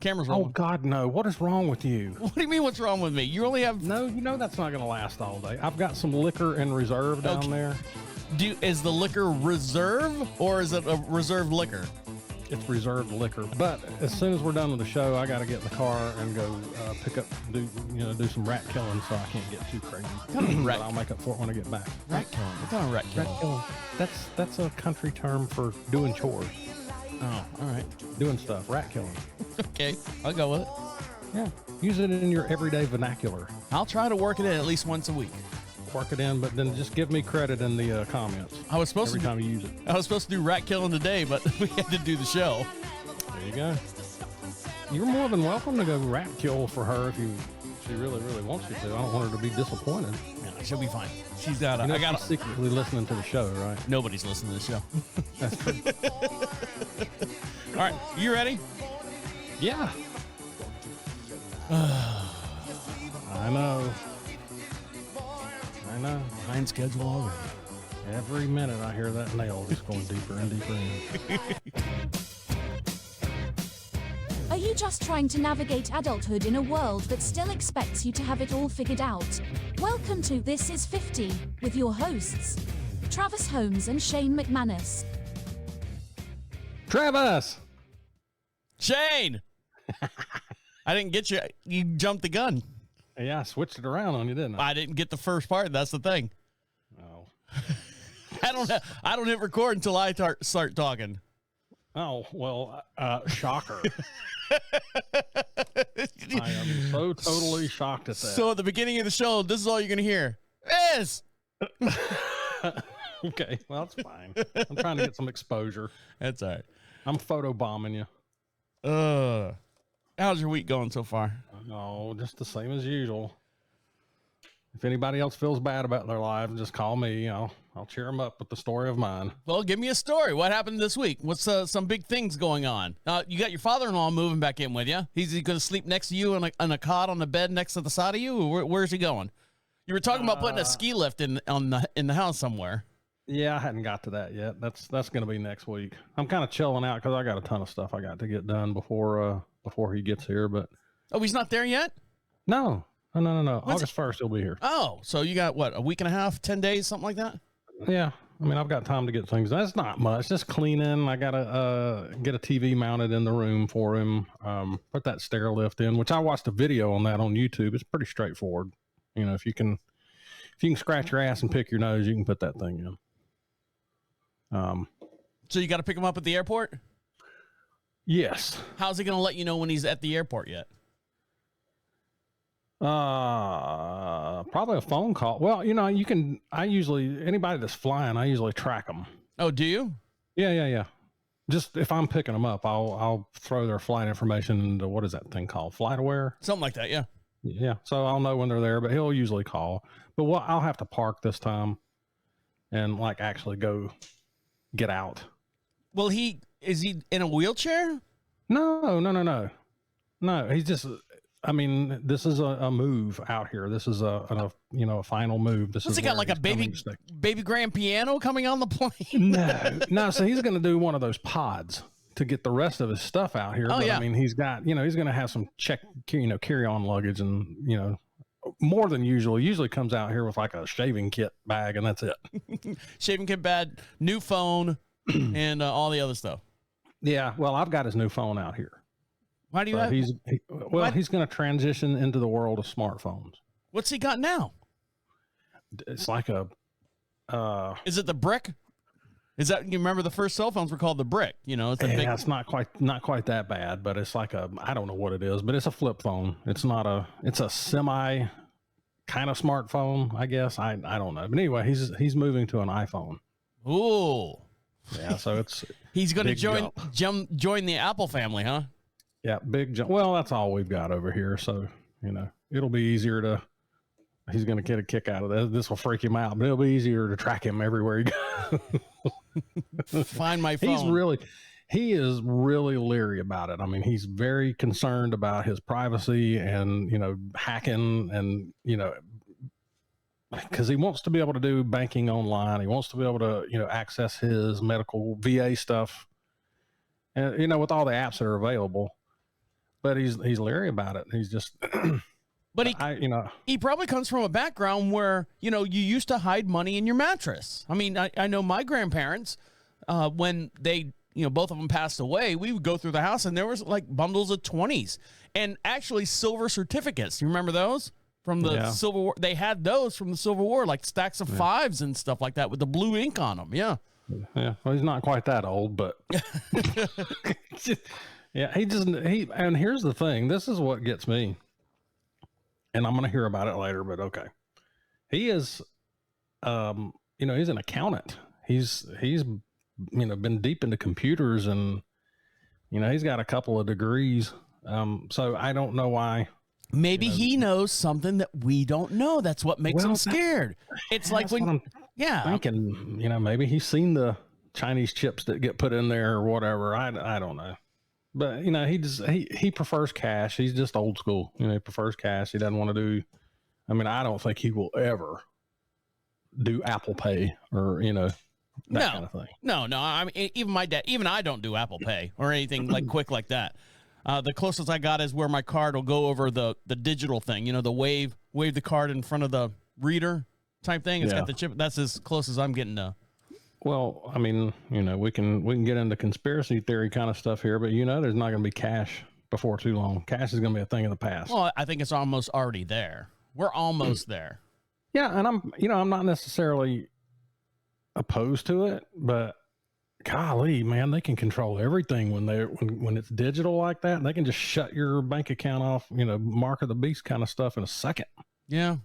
Camera's Oh, rolling. God, no. What is wrong with you? What do you mean, what's wrong with me? You only have... No, you know that's not going to last all day. I've got some liquor in reserve down there. Is the liquor reserve, or is it a reserved liquor? It's reserved liquor. But as soon as we're done with the show, I got to get in the car and go do some rat killing so I can't get too crazy. But I'll make up for it when I get back. Rat killing? What kind of rat killing? Rat killing. That's a country term for doing chores. Oh, all right. Doing stuff. Rat killing. Okay, I'll go with it. Yeah. Use it in your everyday vernacular. I'll try to work it in at least once a week. Work it in, but then just give me credit in the comments. I was supposed every time you use it. I was supposed to do rat killing today, but we had to do the show. There you go. You're more than welcome to go rat kill for her if she really, really wants you to. I don't want her to be disappointed. Yeah, she'll be fine. She's got. She's secretly listening to the show, right? Nobody's listening to the show. That's true. All right, you ready? Yeah. I know. Behind schedule already. Every minute I hear that nail just going deeper and deeper in. Are you just trying to navigate adulthood in a world that still expects you to have it all figured out? Welcome to This Is 50 with your hosts, Travis Holmes and Shayne McManus. Travis! Shayne! I didn't get you. You jumped the gun. Yeah, I switched it around on you, didn't I? I didn't get the first part. That's the thing. Oh. I don't hit record until I start talking. Oh, well, shocker. I am so totally shocked at that. So at the beginning of the show, this is all you're going to hear. Is. Okay, well, that's fine. I'm trying to get some exposure. That's all right. I'm photo bombing you. How's your week going so far? Oh, just the same as usual. If anybody else feels bad about their lives, just call me. I'll cheer them up with the story of mine. Well, give me a story. What happened this week? What's some big things going on? You got your father-in-law moving back in with you. He's going to sleep next to you on a cot on the bed next to the side of you? Or where's he going? You were talking about putting a ski lift in the house somewhere. Yeah, I hadn't got to that yet. That's going to be next week. I'm kind of chilling out because I got a ton of stuff I got to get done before he gets here. But he's not there yet? No. August 1st he'll be here. Oh, so you got what, a week and a half, 10 days, something like that? Yeah. I mean, I've got time to get things. That's not much. Just cleaning. I got to get a TV mounted in the room for him. Put that stair lift in, which I watched a video on that on YouTube. It's pretty straightforward. You know, if you can scratch your ass and pick your nose, you can put that thing in. So you got to pick him up at the airport? Yes. How's he going to let you know when he's at the airport yet? Probably a phone call. Well, anybody that's flying, I usually track them. Oh, do you? Yeah. Just if I'm picking them up, I'll throw their flight information into, what is that thing called? FlightAware? Something like that. Yeah. Yeah. So I'll know when they're there, but he'll usually call. But I'll have to park this time and actually go get out. Well, is he in a wheelchair? No. He's just, this is a move out here. This is a final move. What's he got, like a baby grand piano coming on the plane? No. So he's going to do one of those pods to get the rest of his stuff out here. Oh, but, yeah. He's got, he's going to have some carry-on luggage and, more than usual. Usually comes out here with a shaving kit bag and that's it. Shaving kit bag, new phone, and all the other stuff. Yeah. Well, I've got his new phone out here. Why do you have? He's going to transition into the world of smartphones. What's he got now? It's like a. Is it the brick? Is that, you remember the first cell phones were called the brick? It's a big. It's not quite that bad, but it's I don't know what it is, but it's a flip phone. It's a semi kind of smartphone, I guess. I don't know, but anyway, he's moving to an iPhone. Ooh. Yeah, so he's going to join the Apple family, huh? Yeah, big jump. Well, that's all we've got over here, so it'll be easier to. He's going to get a kick out of this. This will freak him out, but it'll be easier to track him everywhere he goes. Find my phone. He is really leery about it. He's very concerned about his privacy and, hacking and, because he wants to be able to do banking online. He wants to be able to, access his medical VA stuff and, with all the apps that are available. but he's leery about it. He's just, But he probably comes from a background where, you used to hide money in your mattress. I mean, I know my grandparents, when they, both of them passed away, we would go through the house and there was like bundles of 20s and actually silver certificates. You remember those from the Civil War? They had those from the Civil War, like stacks of fives and stuff like that with the blue ink on them. Yeah. Yeah. Well, he's not quite that old, but yeah, and here's the thing. This is what gets me. And I'm going to hear about it later, but okay. He is, he's an accountant. He's been deep into computers and, he's got a couple of degrees. So I don't know why. Maybe he knows something that we don't know. That's what makes him scared. It's like when, I'm thinking, maybe he's seen the Chinese chips that get put in there or whatever. I don't know. But, he prefers cash. He's just old school. He prefers cash. He doesn't want to do, I don't think he will ever do Apple Pay or, that kind of thing. No. I mean, even my dad, even I don't do Apple Pay or anything like quick like that. The closest I got is where my card will go over the digital thing, the wave the card in front of the reader type thing. It's got the chip. That's as close as I'm getting to. Well, we can get into conspiracy theory kind of stuff here, but there's not going to be cash before too long. Cash is going to be a thing of the past. Well, I think it's almost already there. We're almost there. Yeah, and I'm not necessarily opposed to it, but golly, man, they can control everything when it's digital like that. They can just shut your bank account off, mark of the beast kind of stuff in a second. Yeah.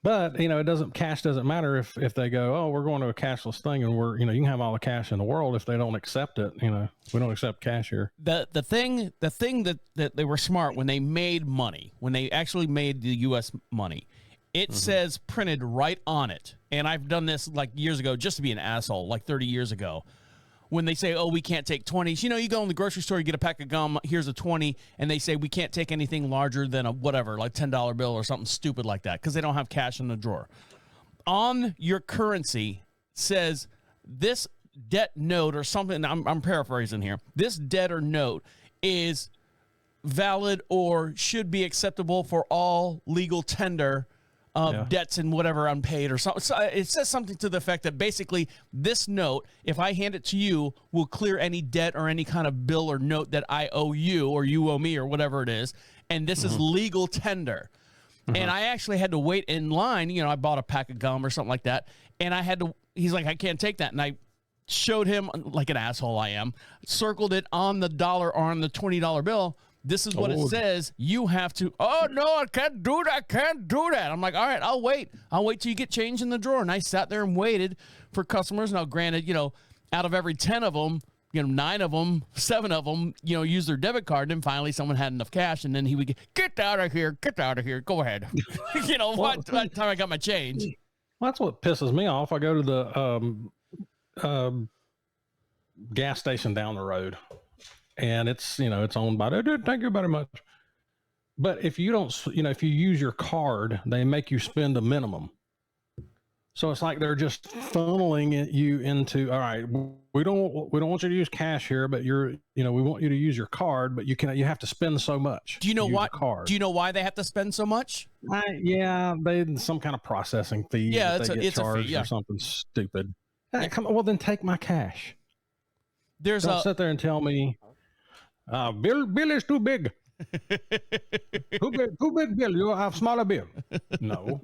But, cash doesn't matter if they go, oh, we're going to a cashless thing and you can have all the cash in the world. If they don't accept it, we don't accept cash here. The thing that they were smart when they made money, when they actually made the U.S. money, it says printed right on it. And I've done this like years ago just to be an asshole, like 30 years ago. When they say, oh, we can't take 20s, you go in the grocery store, you get a pack of gum, here's a 20, and they say we can't take anything larger than a whatever, like $10 bill or something stupid like that, because they don't have cash in the drawer. On your currency says this debt note or something, I'm paraphrasing here, this debt or note is valid or should be acceptable for all legal tender of debts and whatever unpaid or something. So it says something to the effect that basically this note, if I hand it to you, will clear any debt or any kind of bill or note that I owe you or you owe me or whatever it is. And this is legal tender. And I actually had to wait in line. I bought a pack of gum or something like that. And he's like, I can't take that. And I showed him, like an asshole I am, circled it on the dollar or on the $20 bill. This is what it says. You have to, oh, no, I can't do that. I'm like, all right, I'll wait till you get change in the drawer. And I sat there and waited for customers. Now, granted, out of every 10 of them, 9 of them, 7 of them, use their debit card. And finally someone had enough cash. And then he would get out of here. Go ahead. By the time I got my change. Well, that's what pisses me off. I go to the gas station down the road. And it's owned by, thank you very much. But if you don't, if you use your card, they make you spend a minimum. So it's like they're just funneling you into, all right, we don't want you to use cash here, but we want you to use your card, but you have to spend so much. Do you know why? Do you know why they have to spend so much? They some kind of processing fee. Yeah, it's charged a fee, or something stupid. Hey, well, then take my cash. Don't sit there and tell me. Bill is too big. Too big bill. You have smaller bill. No,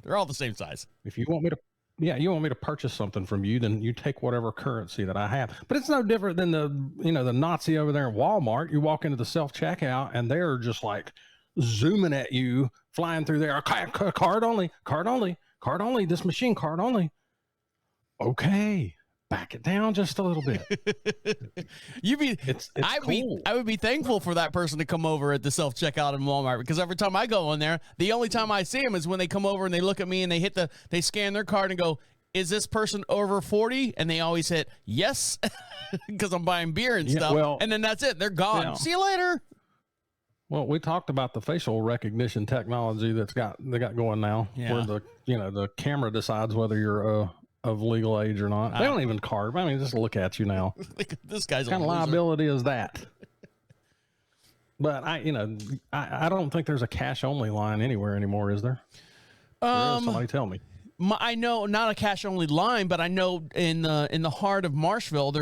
they're all the same size. If you want me to purchase something from you, then you take whatever currency that I have. But it's no different than the Nazi over there in Walmart. You walk into the self-checkout and they're just like zooming at you, flying through there. Card only. This machine, card only. Okay. Back it down just a little bit. I would be thankful for that person to come over at the self-checkout in Walmart, because every time I go in there, the only time I see them is when they come over and they look at me and they scan their card and go, is this person over 40? And they always hit yes, because I'm buying beer and stuff. Well, and then that's it. They're gone. Yeah. See you later. Well, we talked about the facial recognition technology they got going now, where the camera decides whether you're of legal age or not. They don't even carve. I mean, just look at you now. This guy's what kind of liability is that? But I don't think there's a cash only line anywhere anymore, is there? There is, somebody tell me. I know not a cash only line, but I know in the heart of Marshville,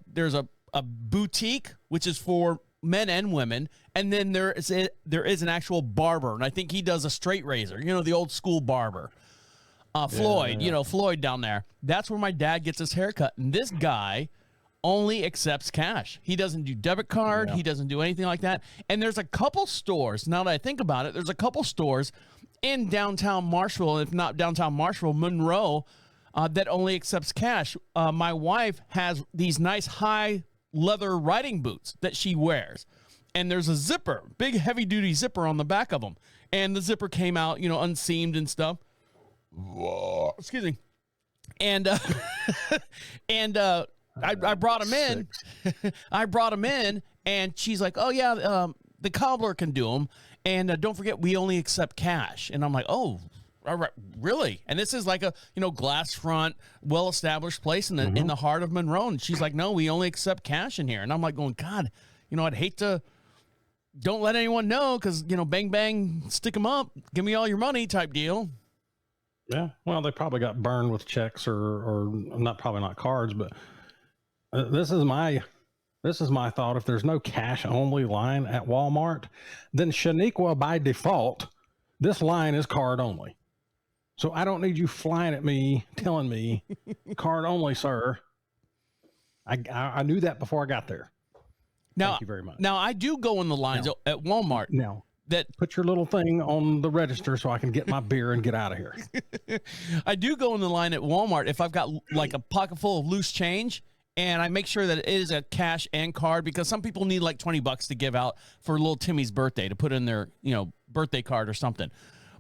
there's a boutique which is for men and women, and then there is an actual barber, and I think he does a straight razor. The old school barber, Floyd. Yeah. Floyd down there. That's where my dad gets his haircut, and this guy only accepts cash. He doesn't do debit card. Yeah. He doesn't do anything like that. And there's a couple stores, now that I think about it, there's a couple stores in downtown Marshville, if not downtown Marshville, Monroe, that only accepts cash. My wife has these nice high leather riding boots that she wears. And there's a zipper, big heavy duty zipper on the back of them. And the zipper came out, unseamed and stuff. Excuse me. And, I brought him in. I brought him in, and she's like, "Oh yeah, the cobbler can do them, and don't forget we only accept cash." And I'm like, "Oh, all right, really?" And this is like a glass front, well established place in the heart of Monroe. And she's like, "No, we only accept cash in here." And I'm like, going, "God, I'd hate to. Don't let anyone know, because bang bang, stick them up, give me all your money type deal." Yeah, well, they probably got burned with checks or probably not cards, but. This is my thought. If there's no cash only line at Walmart, then Shaniqua by default, this line is card only. So I don't need you flying at me, telling me card only, sir. I knew that before I got there. Now, thank you very much. Now I do go in the lines at Walmart. Now that put your little thing on the register so I can get my beer and get out of here. I do go in the line at Walmart if I've got like a pocket full of loose change. And I make sure that it is a cash and card, because some people need like $20 to give out for little Timmy's birthday, to put in their, birthday card or something.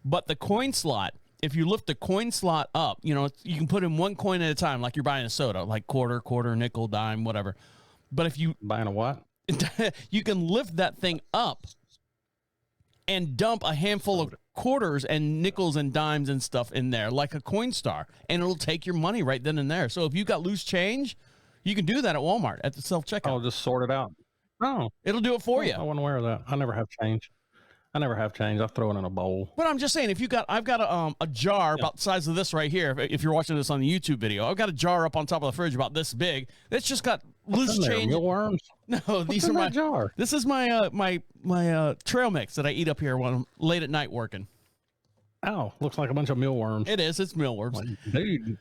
But the coin slot, if you lift the coin slot up, you can put in one coin at a time, like you're buying a soda, like quarter, nickel, dime, whatever. But if you buying a what? You can lift that thing up and dump a handful of quarters and nickels and dimes and stuff in there, like a Coinstar, and it'll take your money right then and there. So if you got loose change, you can do that at Walmart at the self-checkout. I'll just sort it out. No. It'll do it for you. I wasn't aware of that. I never have change. I throw it in a bowl. But I'm just saying, if I've got a jar about the size of this right here. If you're watching this on the YouTube video, I've got a jar up on top of the fridge about this big. It's just got loose change. Mealworms? No, these are my jar. This is my my trail mix that I eat up here when I'm late at night working. Oh, looks like a bunch of mealworms. It is. It's mealworms. Like, dude,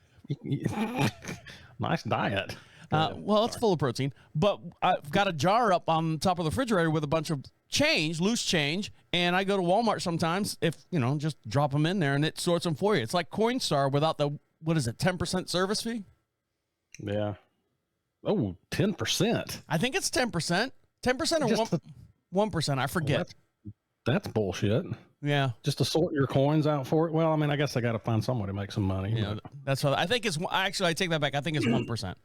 nice diet. Well, it's full of protein, but I've got a jar up on top of the refrigerator with a bunch of change, loose change, and I go to Walmart sometimes, if, just drop them in there and it sorts them for you. It's like Coinstar without the, 10% service fee? Yeah. Oh, 10%. I think it's 10%. 10% or 1%, I forget. Well, that's bullshit. Yeah. Just to sort your coins out for it. Well, I mean, I guess I got to find some way to make some money. Yeah, that's what I think. Actually, I take that back. I think it's 1%.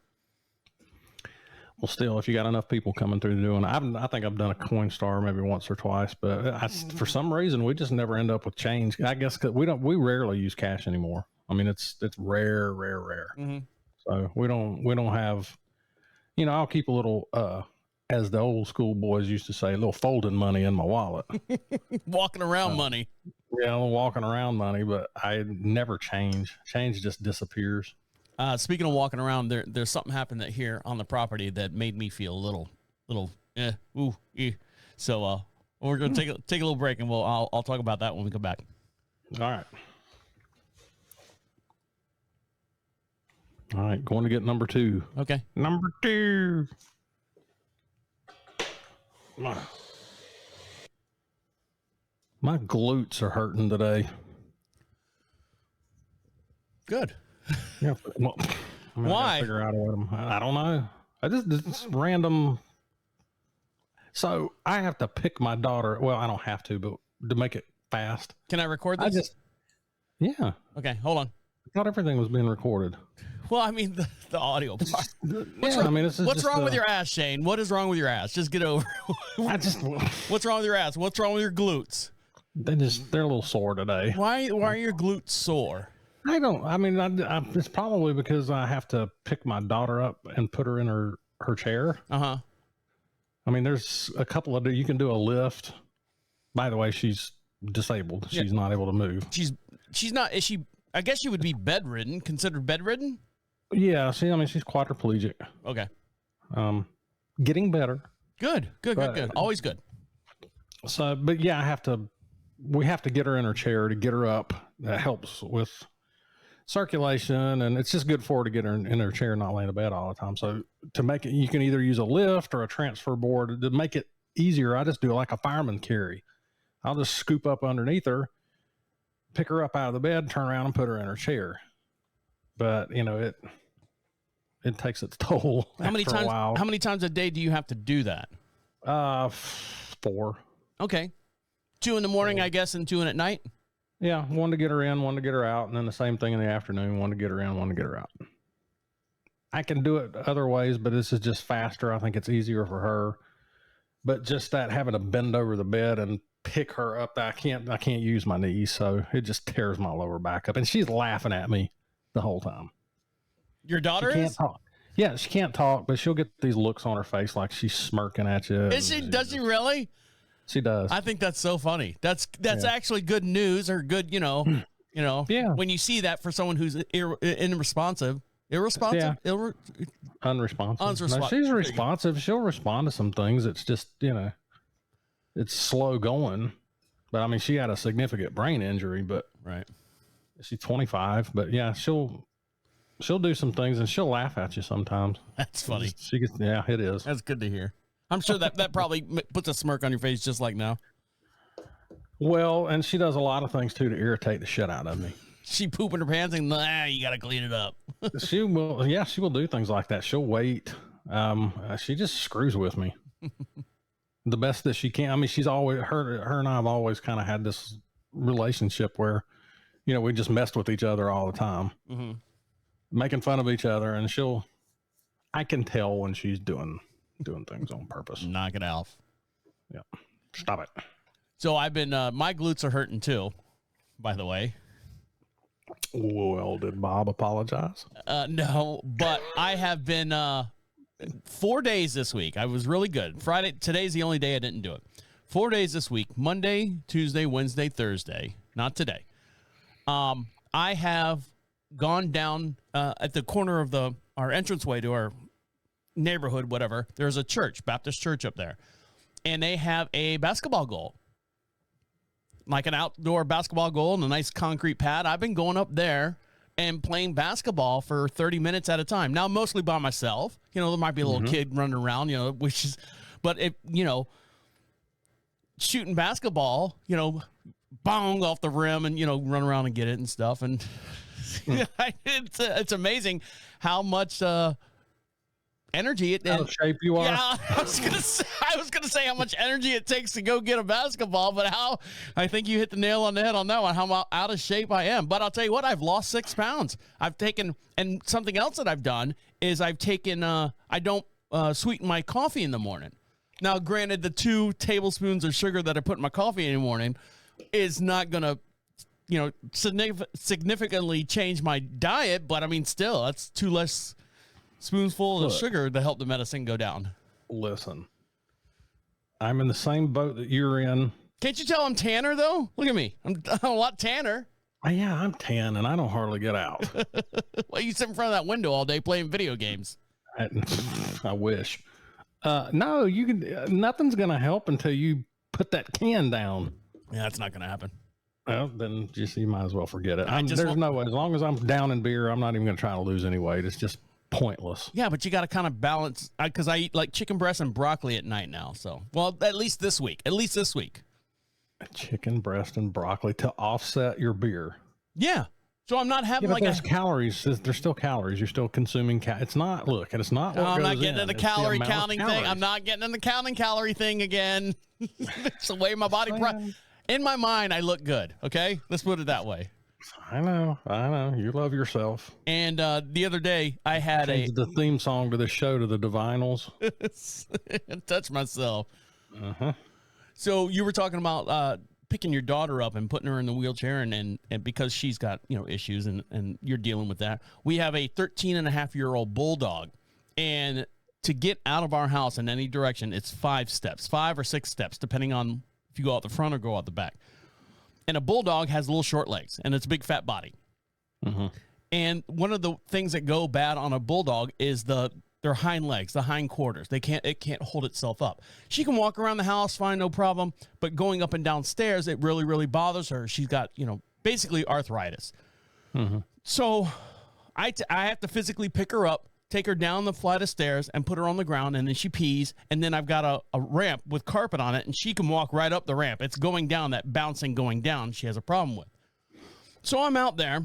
Well, still, if you got enough people coming through doing, I think I've done a Coinstar maybe once or twice, but for some reason we just never end up with change. I guess because we rarely use cash anymore. I mean, it's rare. Mm-hmm. So we don't have, I'll keep a little, as the old school boys used to say, a little folding money in my wallet. Walking around money. Yeah, walking around money, but I never change. Change just disappears. Speaking of walking around, there's something happened here on the property that made me feel a little So we're gonna take a little break, and I'll talk about that when we come back. All right, going to get number 2. Okay. Number 2. My glutes are hurting today. Good. Yeah. Well, why? Figure out what I don't know. It's random. So I have to pick my daughter. Well, I don't have to, but to make it fast. Can I record this? Yeah. Okay, hold on. I thought everything was being recorded. Well, I mean the audio part. What's wrong with your ass, Shane? What is wrong with your ass? Just get over it. What's wrong with your ass? What's wrong with your glutes? They're a little sore today. Why are your glutes sore? I don't. I mean, it's probably because I have to pick my daughter up and put her in her chair. Uh-huh. I mean, there's a couple of, you can do a lift. By the way, she's disabled. She's not able to move. She's not, is she, I guess she would be bedridden, considered bedridden? Yeah, I mean, she's quadriplegic. Okay. Getting better. Good. Always good. So, but yeah, we have to get her in her chair to get her up. That helps with circulation, and it's just good for her to get her in her chair, not lay in bed all the time. So to make it, you can either use a lift or a transfer board. To make it easier, I just do like a fireman carry. I'll just scoop up underneath her, pick her up out of the bed, turn around and put her in her chair. But it takes its toll. How many times a day do you have to do that? 4. Okay. 2 in the morning, I guess, and 2 at night? Yeah, 1 to get her in, 1 to get her out, and then the same thing in the afternoon, 1 to get her in, 1 to get her out. I can do it other ways, but this is just faster. I think it's easier for her. But just that having to bend over the bed and pick her up, I can't use my knees, so it just tears my lower back up. And she's laughing at me the whole time. Your daughter can't talk. Yeah, she can't talk, but she'll get these looks on her face like she's smirking at you. Does she really? She does. I think that's so funny. That's actually good news, or good, Yeah. When you see that for someone who's unresponsive. Unresponsive. No, she's responsive. She'll respond to some things. It's just, it's slow going. But I mean, she had a significant brain injury, but right. She's 25, but yeah, she'll do some things and she'll laugh at you sometimes. That's funny. It is. That's good to hear. I'm sure that probably puts a smirk on your face just like now. Well, and she does a lot of things too to irritate the shit out of me. She pooping her pants and you got to clean it up. She will do things like that. She'll wait. She just screws with me the best that she can. I mean, she's always, her and I have always kind of had this relationship where, we just messed with each other all the time, making fun of each other. And I can tell when she's doing things on purpose. Knock it off. Yeah. Stop it. So I've been, my glutes are hurting too, by the way. Well, did Bob apologize? No, but I have been 4 days this week. I was really good. Friday, today's the only day I didn't do it. 4 days this week, Monday, Tuesday, Wednesday, Thursday, not today. I have gone down at the corner of our entranceway to our neighborhood, whatever. There's a church, Baptist church up there, and they have a basketball goal. Like an outdoor basketball goal and a nice concrete pad. I've been going up there and playing basketball for 30 minutes at a time. Now, mostly by myself. There might be a little kid running around, but shooting basketball, bong off the rim and, run around and get it and stuff. And it's amazing how much, energy out of shape you are. Yeah, I was gonna say how much energy it takes to go get a basketball, but I think you hit the nail on the head on that one. How out of shape I am. But I'll tell you what, I've lost 6 pounds. I've taken, and something else that I've done is I've taken. I don't sweeten my coffee in the morning. Now, granted, the 2 tablespoons of sugar that I put in my coffee in the morning is not gonna, significantly change my diet. But I mean, still, that's 2 less spoonful of sugar to help the medicine go down. Listen, I'm in the same boat that you're in. Can't you tell I'm tanner, though? Look at me. I'm a lot tanner. Yeah, I'm tan, and I don't hardly get out. Well, you sit in front of that window all day playing video games. I wish. No, you can. Nothing's going to help until you put that can down. Yeah, that's not going to happen. Well, then you might as well forget it. There's no way. As long as I'm down in beer, I'm not even going to try to lose any weight. It's just pointless. Yeah, but you got to kind of balance, because I eat like chicken breast and broccoli at night now. So, well, at least this week. Chicken breast and broccoli to offset your beer. Yeah. So I'm not having there's calories. There's still calories. You're still consuming. It's not. Look, and it's not. I'm not getting into the calorie counting thing. I'm not getting in the counting calorie thing again. It's the way my body. In my mind, I look good. Okay, let's put it that way. I know. You love yourself. And the other day, I had the theme song to the show to the Divinals. Touch myself. So you were talking about picking your daughter up and putting her in the wheelchair, and because she's got issues, and you're dealing with that. We have a 13-and-a-half-year-old bulldog, and to get out of our house in any direction, it's 5 steps, 5 or 6 steps, depending on if you go out the front or go out the back. And a bulldog has little short legs, and it's a big fat body. Mm-hmm. And one of the things that go bad on a bulldog is their hind legs, the hind quarters. It can't hold itself up. She can walk around the house fine, no problem, but going up and down stairs, it really, really bothers her. She's got, basically arthritis. Mm-hmm. So I have to physically pick her up, take her down the flight of stairs, and put her on the ground, and then she pees, and then I've got a ramp with carpet on it, and she can walk right up the ramp. It's going down, that bouncing going down she has a problem with. So I'm out there,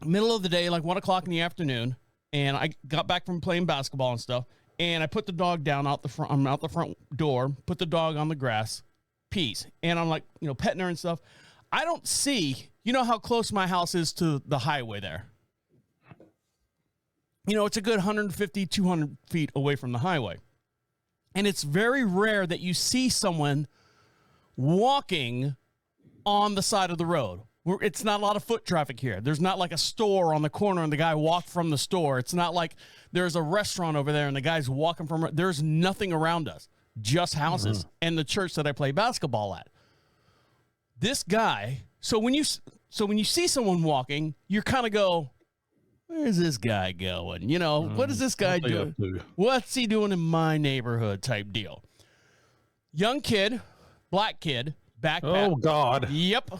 middle of the day, like 1 o'clock in the afternoon, and I got back from playing basketball and stuff, and I put the dog down out the front. I'm out the front door, put the dog on the grass, pees, and I'm like, petting her and stuff. I don't see, how close my house is to the highway there. It's a good 150, 200 feet away from the highway. And it's very rare that you see someone walking on the side of the road. It's not a lot of foot traffic here. There's not like a store on the corner and the guy walked from the store. It's not like there's a restaurant over there and the guy's walking from. There's nothing around us, just houses and the church that I play basketball at. This guy. So when you see someone walking, you kind of go, where's this guy going? What is this guy doing? What's he doing in my neighborhood type deal? Young kid, black kid, backpack. Oh, God. Yep.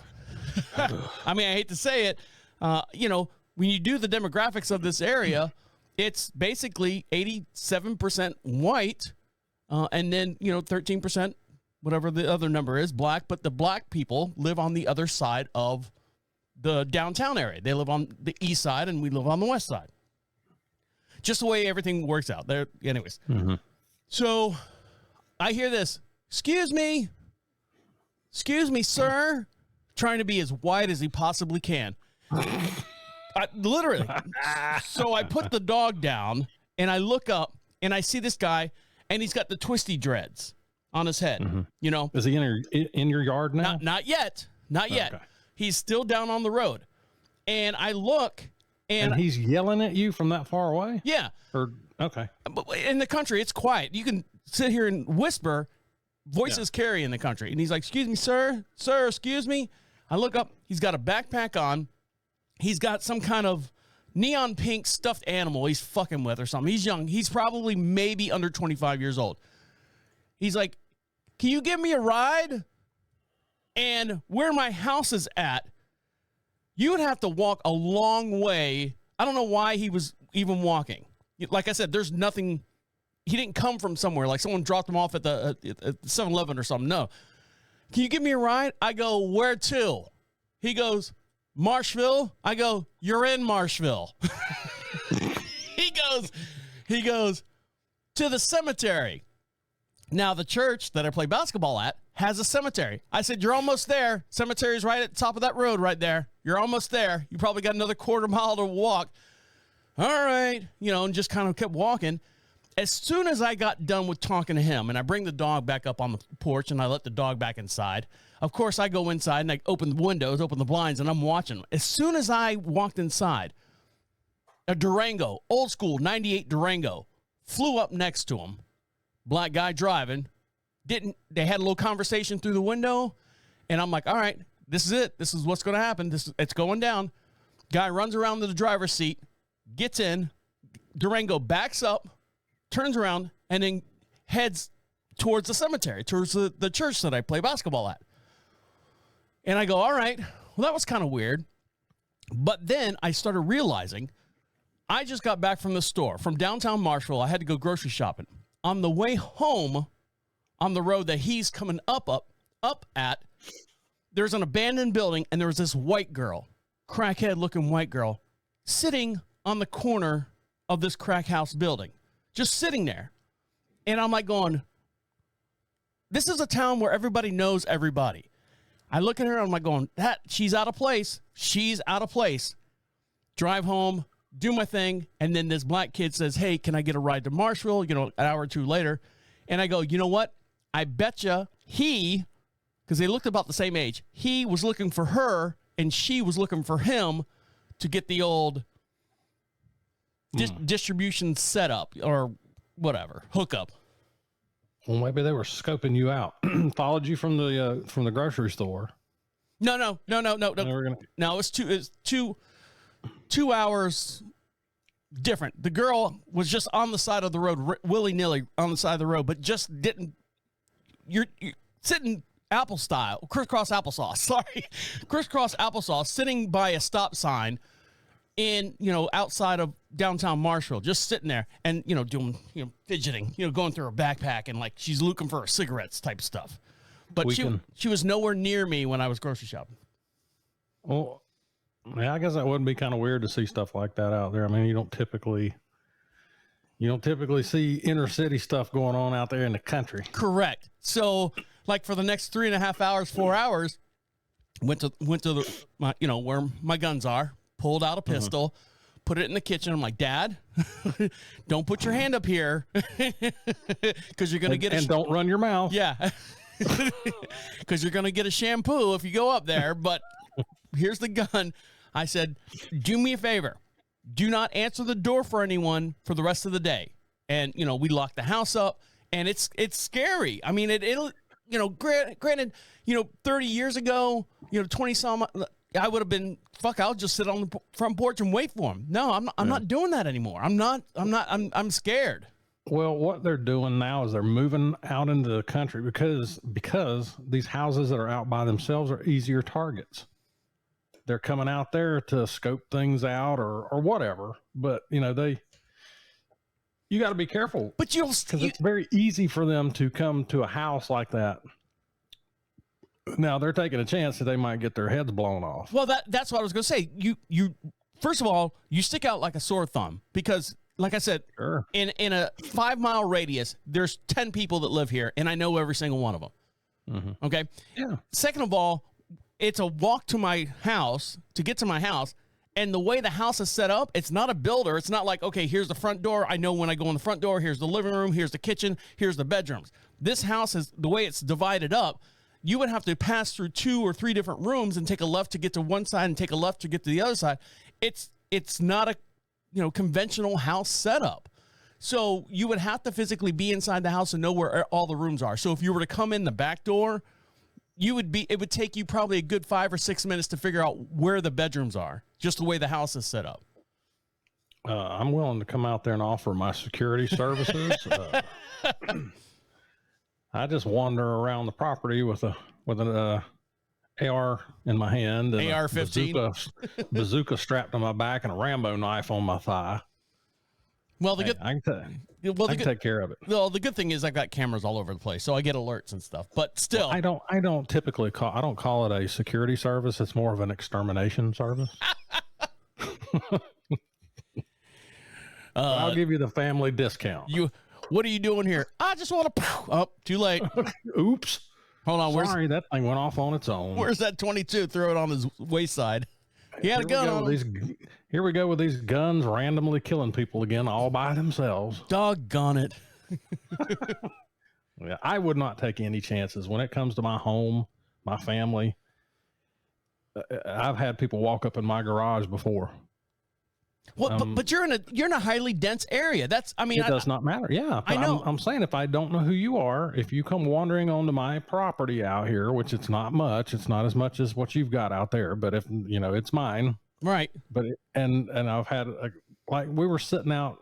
I mean, I hate to say it. When you do the demographics of this area, it's basically 87% white, and then, 13%, whatever the other number is, black. But the black people live on the other side of the downtown area. They live on the east side, and we live on the west side. Just the way everything works out there. Anyways. Mm-hmm. So I hear this, excuse me, sir, trying to be as white as he possibly can. Literally. So I put the dog down, and I look up, and I see this guy, and he's got the twisty dreads on his head. Mm-hmm. Is he in your yard now? Not yet. Not yet. Okay. He's still down on the road. And I look, and he's yelling at you from that far away? Yeah. Okay. But in the country, it's quiet. You can sit here and whisper. Voices carry in the country. And he's like, excuse me, sir, excuse me. I look up. He's got a backpack on. He's got some kind of neon pink stuffed animal he's fucking with or something. He's young. He's probably maybe under 25 years old. He's like, can you give me a ride? And where my house is at, you would have to walk a long way. I don't know why he was even walking. Like I said, there's nothing. He didn't come from somewhere. Like someone dropped him off at the 7-Eleven or something. No. Can you give me a ride? I go, where to? He goes, Marshville. I go, you're in Marshville. He goes, to the cemetery. Now, the church that I play basketball at has a cemetery. I said, you're almost there. Cemetery's right at the top of that road right there. You're almost there. You probably got another quarter mile to walk. All right. And just kind of kept walking. As soon as I got done with talking to him, and I bring the dog back up on the porch, and I let the dog back inside. Of course, I go inside, and I open the windows, open the blinds, and I'm watching. As soon as I walked inside, a Durango, old school 98 Durango, flew up next to him. Black guy driving. They had a little conversation through the window, and I'm like, all right, this is it. This is what's going to happen. It's going down. Guy runs around to the driver's seat, gets in. Durango backs up, turns around, and then heads towards the cemetery, towards the church that I play basketball at. And I go, all right, well, that was kind of weird. But then I started realizing I just got back from the store, from downtown Marshville. I had to go grocery shopping. On the way home, on the road that he's coming up at, there's an abandoned building, and there was this white girl, crackhead-looking white girl, sitting on the corner of this crack house building, just sitting there. And I'm like going, this is a town where everybody knows everybody. I look at her, and I'm like going, she's out of place. She's out of place. Drive home, do my thing, and then this black kid says, hey, can I get a ride to Marshville, an hour or two later? And I go, you know what? I betcha because they looked about the same age, he was looking for her, and she was looking for him to get the old distribution set up, or whatever hookup. Well, maybe they were scoping you out. Followed you from the grocery store. No. They were gonna... No, it's 2 hours different. The girl was just on the side of the road, willy-nilly on the side of the road, but just didn't. You're sitting apple style, crisscross applesauce. Sorry, crisscross applesauce, sitting by a stop sign in, outside of downtown Marshall, just sitting there and, doing, fidgeting, going through her backpack and like she's looking for her cigarettes type stuff. But she was nowhere near me when I was grocery shopping. Well, yeah, I guess that wouldn't be kind of weird to see stuff like that out there. I mean, you don't typically see inner city stuff going on out there in the country. Correct. So like for the next 3.5 hours, 4 hours, went to where my guns are, pulled out a pistol, put it in the kitchen. I'm like, Dad, don't put your hand up here because you're going to get don't run your mouth. Yeah. Because you're going to get a shampoo if you go up there. But here's the gun. I said, do me a favor. Do not answer the door for anyone for the rest of the day. And, we locked the house up and it's scary. I mean, it'll, granted, 30 years ago, 20 some, I would have been, I'll just sit on the front porch and wait for him. No, I'm not doing that anymore. I'm scared. Well, what they're doing now is they're moving out into the country because these houses that are out by themselves are easier targets. They're coming out there to scope things out or whatever, but you got to be careful. But because it's very easy for them to come to a house like that. Now they're taking a chance that they might get their heads blown off. Well, that's what I was going to say. You first of all, you stick out like a sore thumb because, like I said, sure. in a 5-mile radius, there's 10 people that live here, and I know every single one of them. Mm-hmm. Okay. Yeah. Second of all, it's a walk to my house to get to my house. And the way the house is set up, it's not a builder. It's not like, okay, here's the front door. I know when I go in the front door, here's the living room, here's the kitchen, here's the bedrooms. This house is the way it's divided up. You would have to pass through 2 or 3 different rooms and take a left to get to one side and take a left to get to the other side. It's not a, conventional house setup. So you would have to physically be inside the house and know where all the rooms are. So if you were to come in the back door, it would take you probably a good 5 or 6 minutes to figure out where the bedrooms are, just the way the house is set up. I'm willing to come out there and offer my security services. I just wander around the property with an AR in my hand and AR-15 bazooka strapped to my back and a Rambo knife on my thigh. Well, I can take care of it. Well, the good thing is I've got cameras all over the place, so I get alerts and stuff. But still, I don't typically call it a security service. It's more of an extermination service. I'll give you the family discount. What are you doing here? I just want to. Oh, too late. Oops. Hold on. Sorry, that thing went off on its own. Where's that 22? Throw it on his waist side. He had a gun on him. Here we go with these guns randomly killing people again, all by themselves. Doggone it. Yeah, I would not take any chances when it comes to my home, my family. I've had people walk up in my garage before. Well, but you're in a highly dense area. It does not matter. Yeah, I know. I'm saying if I don't know who you are, if you come wandering onto my property out here, which it's not much, it's not as much as what you've got out there, but if it's mine, right? But and I've had like we were sitting out.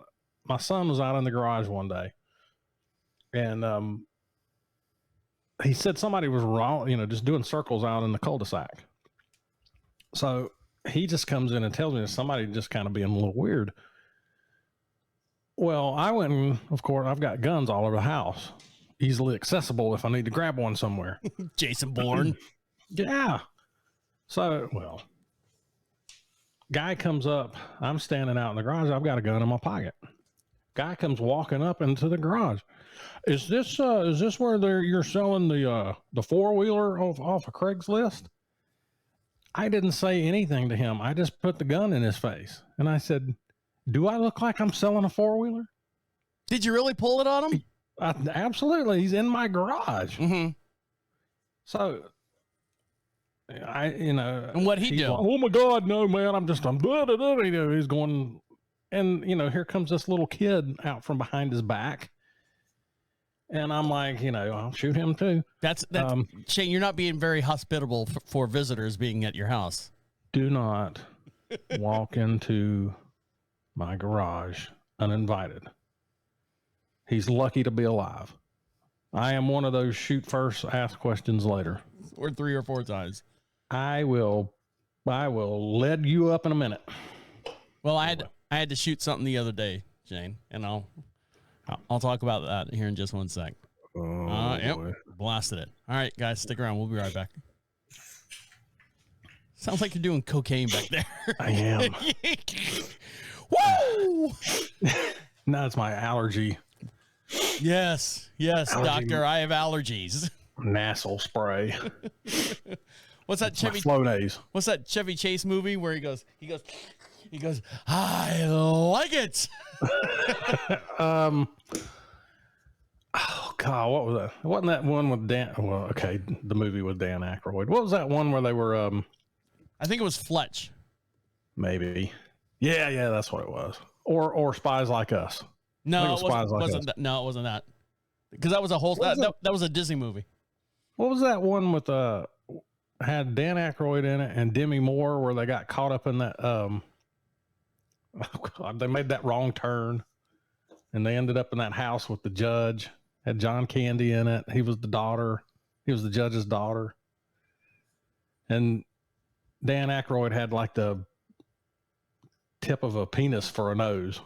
My son was out in the garage one day, and he said somebody was wrong, just doing circles out in the cul-de-sac. So he just comes in and tells me that somebody just kind of being a little weird. Well, I went and, of course, I've got guns all over the house, easily accessible if I need to grab one somewhere. Jason Bourne. Yeah. So, guy comes up. I'm standing out in the garage. I've got a gun in my pocket. Guy comes walking up into the garage. Is this where you're selling the 4-wheeler off of Craigslist? I didn't say anything to him. I just put the gun in his face. And I said, do I look like I'm selling a 4-wheeler? Did you really pull it on him? Absolutely. He's in my garage. Mm-hmm. So, and what'd he do? Like, oh my God, no, man. I'm he's going, and here comes this little kid out from behind his back. And I'm like, I'll shoot him too. That's Shane, you're not being very hospitable for visitors being at your house. Do not walk into my garage uninvited. He's lucky to be alive. I am one of those shoot first, ask questions later. Or 3 or 4 times. I will lead you up in a minute. Well, I had to shoot something the other day, Shane, and I'll talk about that here in just one sec. Yep, blasted it. All right, guys, stick around. We'll be right back. Sounds like you're doing cocaine back there. I am. Woo! No, it's my allergy. Yes, allergy. Doctor, I have allergies. Nasal spray. What's that Chevy Flonase? What's that Chevy Chase movie where he goes, I like it. Oh God, what was that? Wasn't that one with Dan? Well, okay, the movie with Dan Aykroyd. What was that one where they were? I think it was Fletch. Maybe. Yeah, that's what it was. Or Spies Like Us. No, it wasn't that. No, it wasn't that. Because that was a whole. That was a Disney movie. What was that one with had Dan Aykroyd in it and Demi Moore where they got caught up in that? Oh God, they made that wrong turn, and they ended up in that house with the judge. Had John Candy in it. He was the daughter. He was the judge's daughter. And Dan Aykroyd had like the tip of a penis for a nose.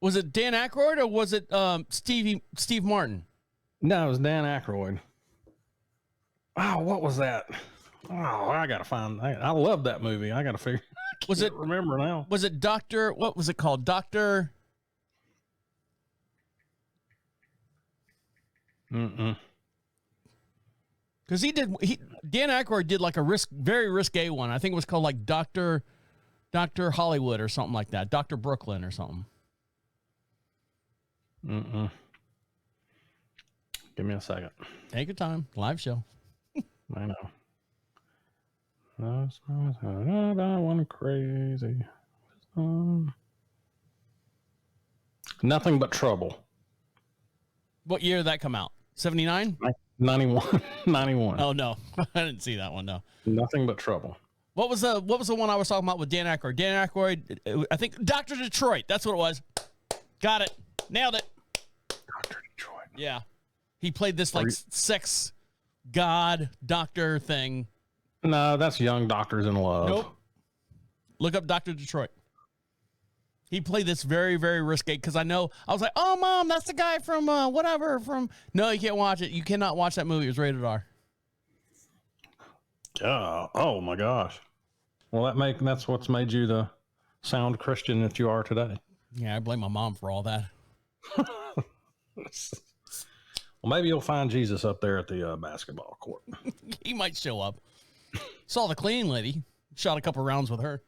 Was it Dan Aykroyd or was it Steve Martin? No, it was Dan Aykroyd. Oh, what was that? Oh, I gotta find. I love that movie. I gotta figure. Was it? Remember now? Was it Doctor? What was it called? Doctor. Because Dan Aykroyd did like a very risque one. I think it was called like Doctor Hollywood or something like that. Dr. Brooklyn or something. Give me a second. Take your time. Live show. I know. I want crazy. Nothing But Trouble. What year did that come out? 79? 91. 91. Oh no, I didn't see that one. No. Nothing But Trouble. What was the one I was talking about with Dan Aykroyd? Dan Aykroyd, I think Dr. Detroit. That's what it was. Got it. Nailed it. Dr. Detroit. Yeah. He played this like sex god doctor thing. No, that's Young Doctors in Love. Nope. Look up Dr. Detroit. He played this very, very risque because I was like, oh, Mom, that's the guy from whatever. No, you can't watch it. You cannot watch that movie. It was rated R. Oh, my gosh. Well, that's what's made you the sound Christian that you are today. Yeah, I blame my mom for all that. Well, maybe you'll find Jesus up there at the basketball court. He might show up. Saw the cleaning lady. Shot a couple rounds with her.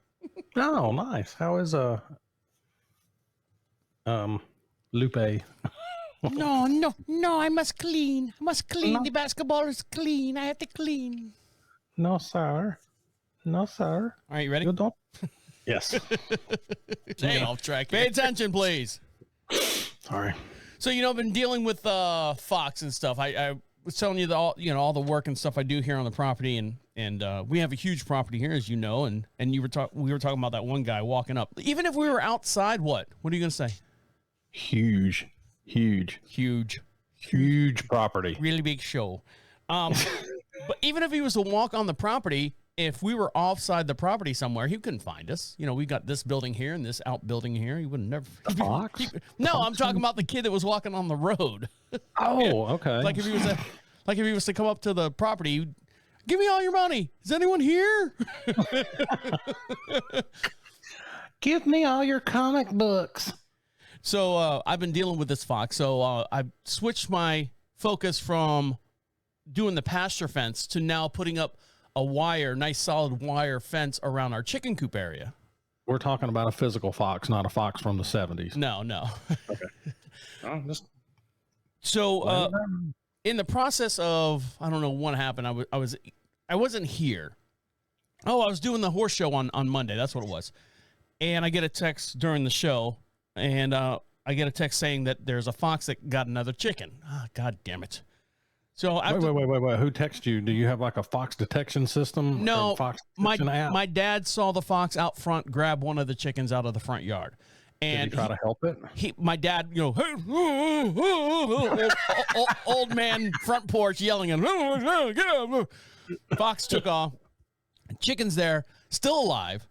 Oh, nice. How is Lupe? No, I must clean. No. The basketball is clean. I have to clean. No, sir. All right, you ready? You don't? Yes. Stay off track. Pay attention, please. Sorry. So, I've been dealing with Fox and stuff. I was telling you all the work and stuff I do here on the property, and we have a huge property here, as you know, and we were talking about that one guy walking up. Even if we were outside, what are you gonna say? Huge property. Really big show. But even if he was to walk on the property, if we were offside the property somewhere, he couldn't find us. We got this building here and this outbuilding here. He would never. Fox? No, I'm talking about the kid that was walking on the road. Oh, okay. Like if he was to come up to the property, give me all your money. Is anyone here? Give me all your comic books. So I've been dealing with this Fox. So I switched my focus from doing the pasture fence to now putting up a nice solid wire fence around our chicken coop area. We're talking about a physical fox, not a fox from the 70s. No. Okay. So in the process of, I don't know what happened. I wasn't here. Oh, I was doing the horse show on Monday. That's what it was. And I get a text during the show, and I get a text saying that there's a fox that got another chicken. Ah, God damn it. So wait. Who texted you? Do you have like a fox detection system? No, fox my app? dad saw the fox out front grab one of the chickens out of the front yard. And did he try to help it? My dad, old man front porch yelling and get up. Fox took off. Chicken's there, still alive,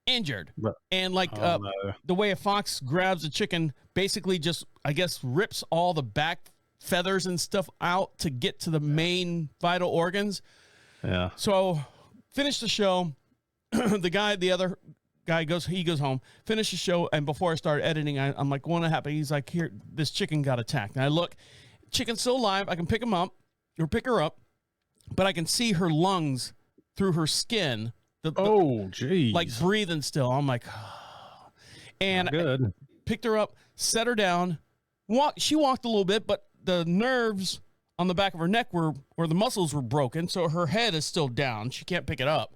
injured. And the way a fox grabs a chicken, basically just, I guess, rips all the back feathers and stuff out to get to the main vital organs. Yeah. So finish the show. The other guy goes home, finish the show. And before I start editing, I'm like, what happened? He's like, here, this chicken got attacked. And I look, chicken's still alive. I can pick her up, but I can see her lungs through her skin. Geez. Like breathing still. I'm like, oh. And I picked her up, set her down, she walked a little bit, but the nerves on the back of her neck where the muscles were broken, so her head is still down. She can't pick it up.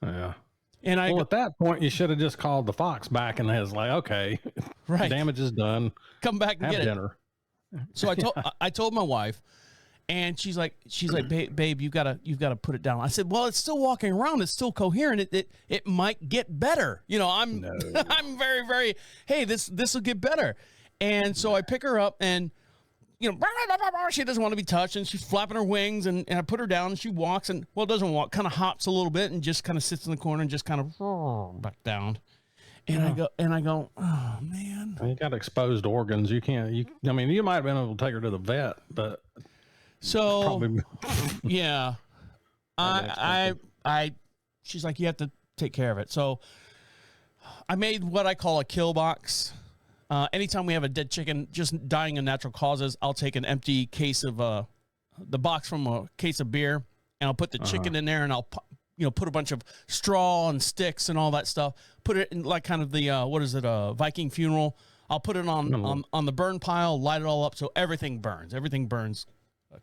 Yeah. And at that point, you should have just called the fox back and was like, okay, right, damage is done. Come back and have get dinner. It. So I told my wife, and she's like, babe, you gotta put it down. I said, well, it's still walking around. It's still coherent. It might get better. I'm very, very, hey, this will get better. And so I pick her up, and she doesn't want to be touched, and she's flapping her wings, and I put her down, and she walks, and doesn't walk, kind of hops a little bit, and just kind of sits in the corner and just kind of back down. And I go, oh man, you got exposed organs. You can't. You might have been able to take her to the vet, but probably, yeah. She's like, you have to take care of it. So I made what I call a Killbox. Anytime we have a dead chicken just dying of natural causes, I'll take an empty case of the box from a case of beer, and I'll put the chicken in there, and I'll put a bunch of straw and sticks and all that stuff. Put it in like kind of the Viking funeral. I'll put it on the burn pile, light it all up so everything burns. Everything burns.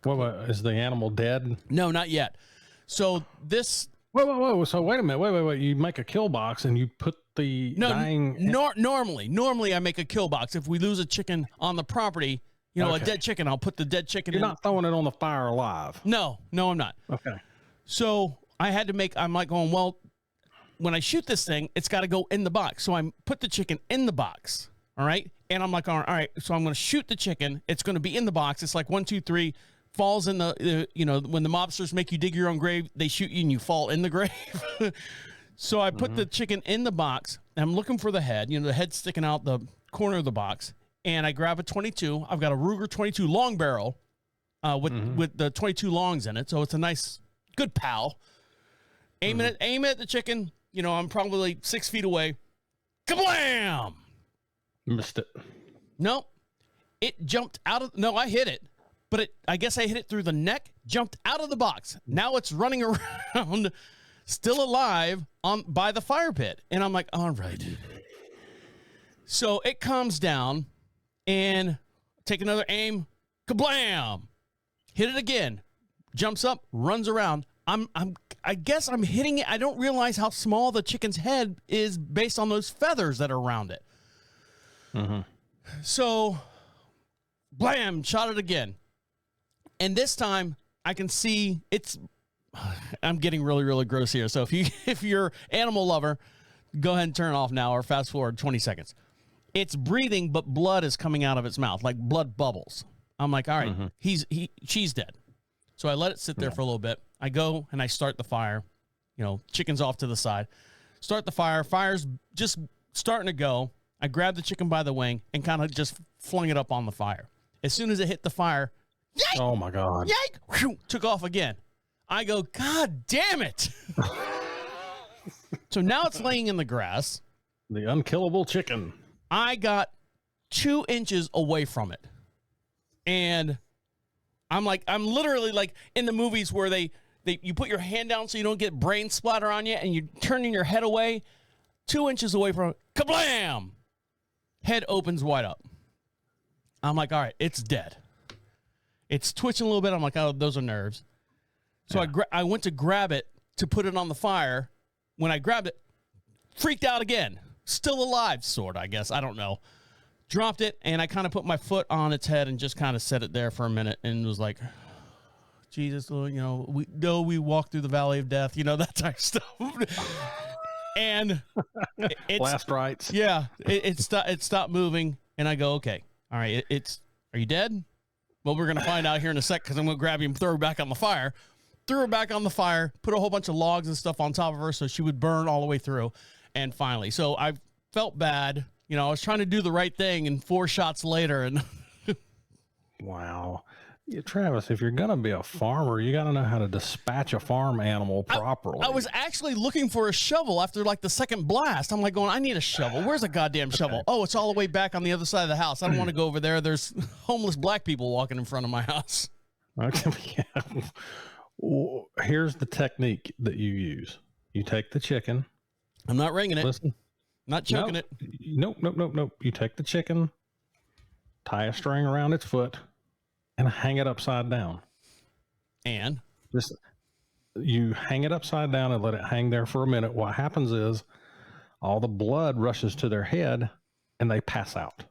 What, is the animal dead? No, not yet. So this. Whoa! So wait a minute. Wait! You make a kill box and you put the dying. Normally I make a kill box. If we lose a chicken on the property, a dead chicken, I'll put the dead chicken. You're not throwing it on the fire alive. No, I'm not. Okay. So I had to make. I'm like going, well, when I shoot this thing, it's got to go in the box. So I put the chicken in the box. All right, and I'm like, all right. So I'm going to shoot the chicken. It's going to be in the box. It's like 1, 2, 3. Falls in the, when the mobsters make you dig your own grave, they shoot you and you fall in the grave. So I put the chicken in the box. And I'm looking for the head, the head sticking out the corner of the box. And I grab a 22. I've got a Ruger 22 long barrel with the 22 longs in it. So it's a nice, good pal. Aim it at the chicken. I'm probably 6 feet away. Kablam! Missed it. No, it jumped out of, no, I hit it. But I guess I hit it through the neck, jumped out of the box. Now it's running around, still alive by the fire pit. And I'm like, all right. So it comes down and take another aim. Kablam! Hit it again. Jumps up, runs around. I guess I'm hitting it. I don't realize how small the chicken's head is based on those feathers that are around it. So, blam! Shot it again. And this time I can see I'm getting really, really gross here. So if you're animal lover, go ahead and turn it off now or fast forward 20 seconds. It's breathing, but blood is coming out of its mouth, like blood bubbles. I'm like, all right, she's dead. So I let it sit there for a little bit. I go and I start the fire. Chicken's off to the side. Start the fire. Fire's just starting to go. I grabbed the chicken by the wing and kind of just flung it up on the fire. As soon as it hit the fire, yike! Oh my God. Yike! Whew, took off again. I go, God damn it. So now it's laying in the grass. The unkillable chicken. I got 2 inches away from it. And I'm literally like in the movies where you put your hand down so you don't get brain splatter on you and you're turning your head away. 2 inches away from it. Kablam! Head opens wide up. I'm like, all right, it's dead. It's twitching a little bit. I'm like, oh, those are nerves. So I went to grab it to put it on the fire. When I grabbed it, freaked out again. still alive, sort of, I guess. I don't know. Dropped it, and I kind of put my foot on its head and just kind of set it there for a minute and was like, Jesus, we walk through the valley of death, that type of stuff. And it's last rites. Yeah, it stopped moving, and I go, okay, all right, are you dead? Well, we're going to find out here in a sec, because I'm going to grab you and throw her back on the fire. Threw her back on the fire, put a whole bunch of logs and stuff on top of her so she would burn all the way through. And finally, so I felt bad. I was trying to do the right thing, and 4 shots later, and wow. Yeah, Travis, if you're going to be a farmer, you got to know how to dispatch a farm animal properly. I was actually looking for a shovel after like the second blast. I'm like going, I need a shovel. Where's a goddamn shovel? Oh, it's all the way back on the other side of the house. I don't want to go over there. There's homeless black people walking in front of my house. Okay. Yeah. Well, here's the technique that you use. You take the chicken. I'm not ringing it. Listen. Not choking it. Nope. You take the chicken, tie a string around its foot, and hang it upside down. And? You hang it upside down and let it hang there for a minute. What happens is all the blood rushes to their head and they pass out.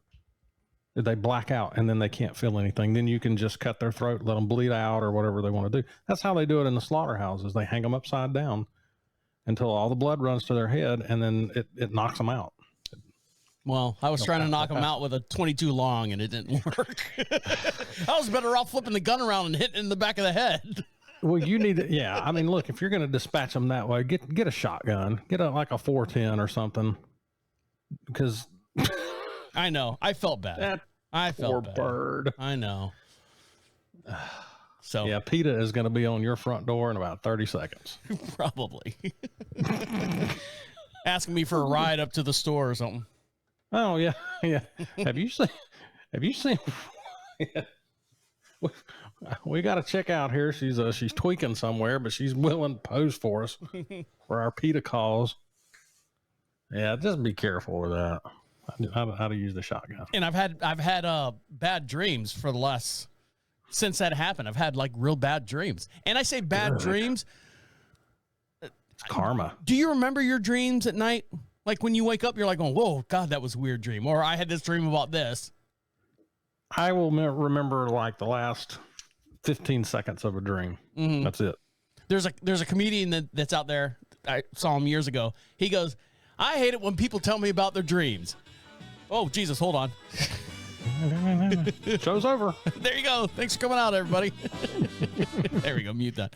They black out, and then they can't feel anything. Then you can just cut their throat, let them bleed out or whatever they want to do. That's how they do it in the slaughterhouses. They hang them upside down until all the blood runs to their head, and then it knocks them out. Well, I was trying to knock them out with a 22 long, and it didn't work. I was better off flipping the gun around and hitting in the back of the head. Well, you need to, yeah. I mean, look, if you're going to dispatch them that way, get a shotgun, get like a 410 or something, because I know I felt bad. I felt bad. Bird. I know. So yeah, PETA is going to be on your front door in about 30 seconds. Probably. Asking me for a ride up to the store or something. Oh yeah. Have you seen? We got a chick out here. She's tweaking somewhere, but she's willing to pose for us for our PETA calls. Yeah, just be careful with that. How to use the shotgun. And I've had bad dreams for the last since that happened. I've had like real bad dreams, and I say bad dreams. It's karma. Do you remember your dreams at night? Like when you wake up, you're like, "Oh, whoa, God, that was a weird dream," or "I had this dream about this." I will remember like the last 15 seconds of a dream. Mm-hmm. That's it. There's a comedian that's out there. I saw him years ago. He goes, "I hate it when people tell me about their dreams." Oh, Jesus, hold on. Show's over. There you go. Thanks for coming out, everybody. There we go. Mute that.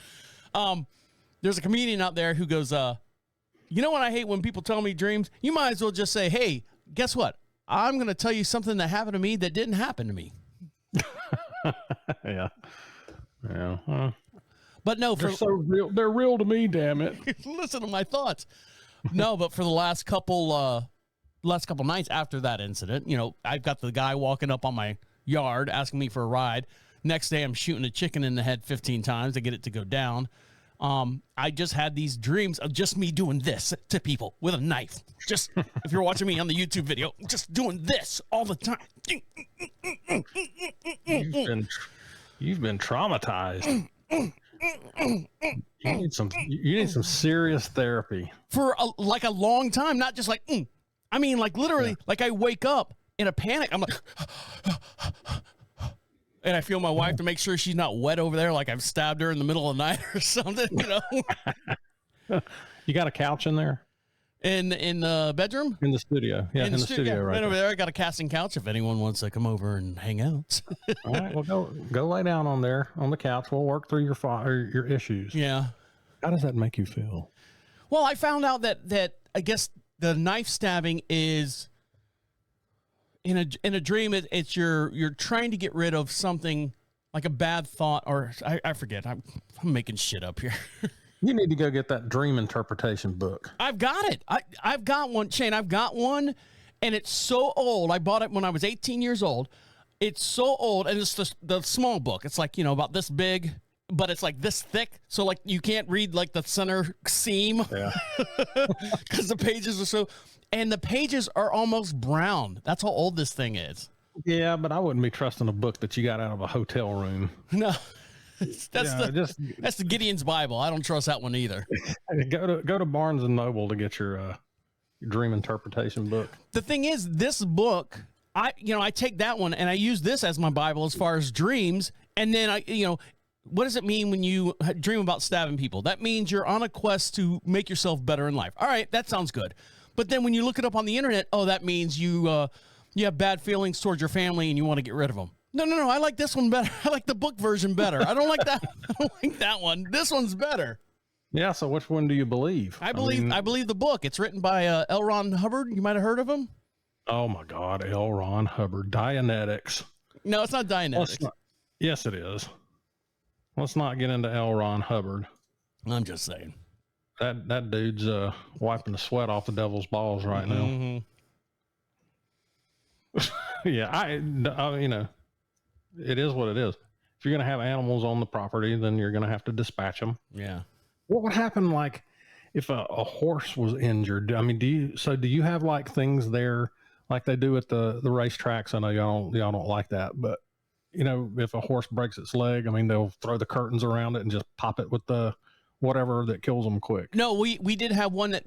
There's a comedian out there who goes, you know what I hate when people tell me dreams? You might as well just say, hey, guess what? I'm going to tell you something that happened to me that didn't happen to me. Yeah. Huh. But no, they're so real. They're real to me, damn it. Listen to my thoughts. No, but for the last couple nights after that incident, I've got the guy walking up on my yard asking me for a ride. Next day, I'm shooting a chicken in the head 15 times to get it to go down. I just had these dreams of just me doing this to people with a knife. Just, if you're watching me on the YouTube video, just doing this all the time. You've been traumatized. You need some serious therapy for a long time. Not just like, I mean, like literally, like I wake up in a panic. I'm like, and I feel my wife to make sure she's not wet over there, like I've stabbed her in the middle of the night or something. You got a couch in there? In the bedroom? In the studio. Yeah, in the studio right over there. I got a casting couch if anyone wants to come over and hang out. All right, well, go lay down on there on the couch. We'll work through your issues. Yeah. How does that make you feel? Well, I found out that I guess the knife stabbing is in a dream. It's you're trying to get rid of something like a bad thought, or I forget. I'm making shit up here. You need to go get that dream interpretation book. I've got it. I've got one, Shane. I've got one, and it's so old. I bought it when I was 18 years old. It's so old, and it's the small book. It's like, about this big, but it's like this thick. So like you can't read like the center seam. Yeah. Because the pages are so, and the pages are almost brown. That's how old this thing is. Yeah, but I wouldn't be trusting a book that you got out of a hotel room. No. That's the Gideon's Bible. I don't trust that one either. Go to Barnes and Noble to get your dream interpretation book. The thing is, this book, I take that one and I use this as my Bible as far as dreams. And then what does it mean when you dream about stabbing people? That means you're on a quest to make yourself better in life. All right, that sounds good. But then when you look it up on the internet, that means you have bad feelings towards your family and you want to get rid of them. No. I like this one better. I like the book version better. I don't like that. I don't like that one. This one's better. Yeah. So which one do you believe? I believe the book. It's written by L. Ron Hubbard. You might have heard of him. Oh my God, L. Ron Hubbard, Dianetics. No, it's not Dianetics. Yes, it is. Let's not get into L. Ron Hubbard. I'm just saying. That dude's wiping the sweat off the devil's balls right now. Yeah, it is what it is. If you're going to have animals on the property, then you're going to have to dispatch them. Yeah. What would happen, like, if a horse was injured? I mean, do you have like things there like they do at the racetracks? I know y'all don't like that, but if a horse breaks its leg, I mean, they'll throw the curtains around it and just pop it with the whatever that kills them quick. No, we did have one that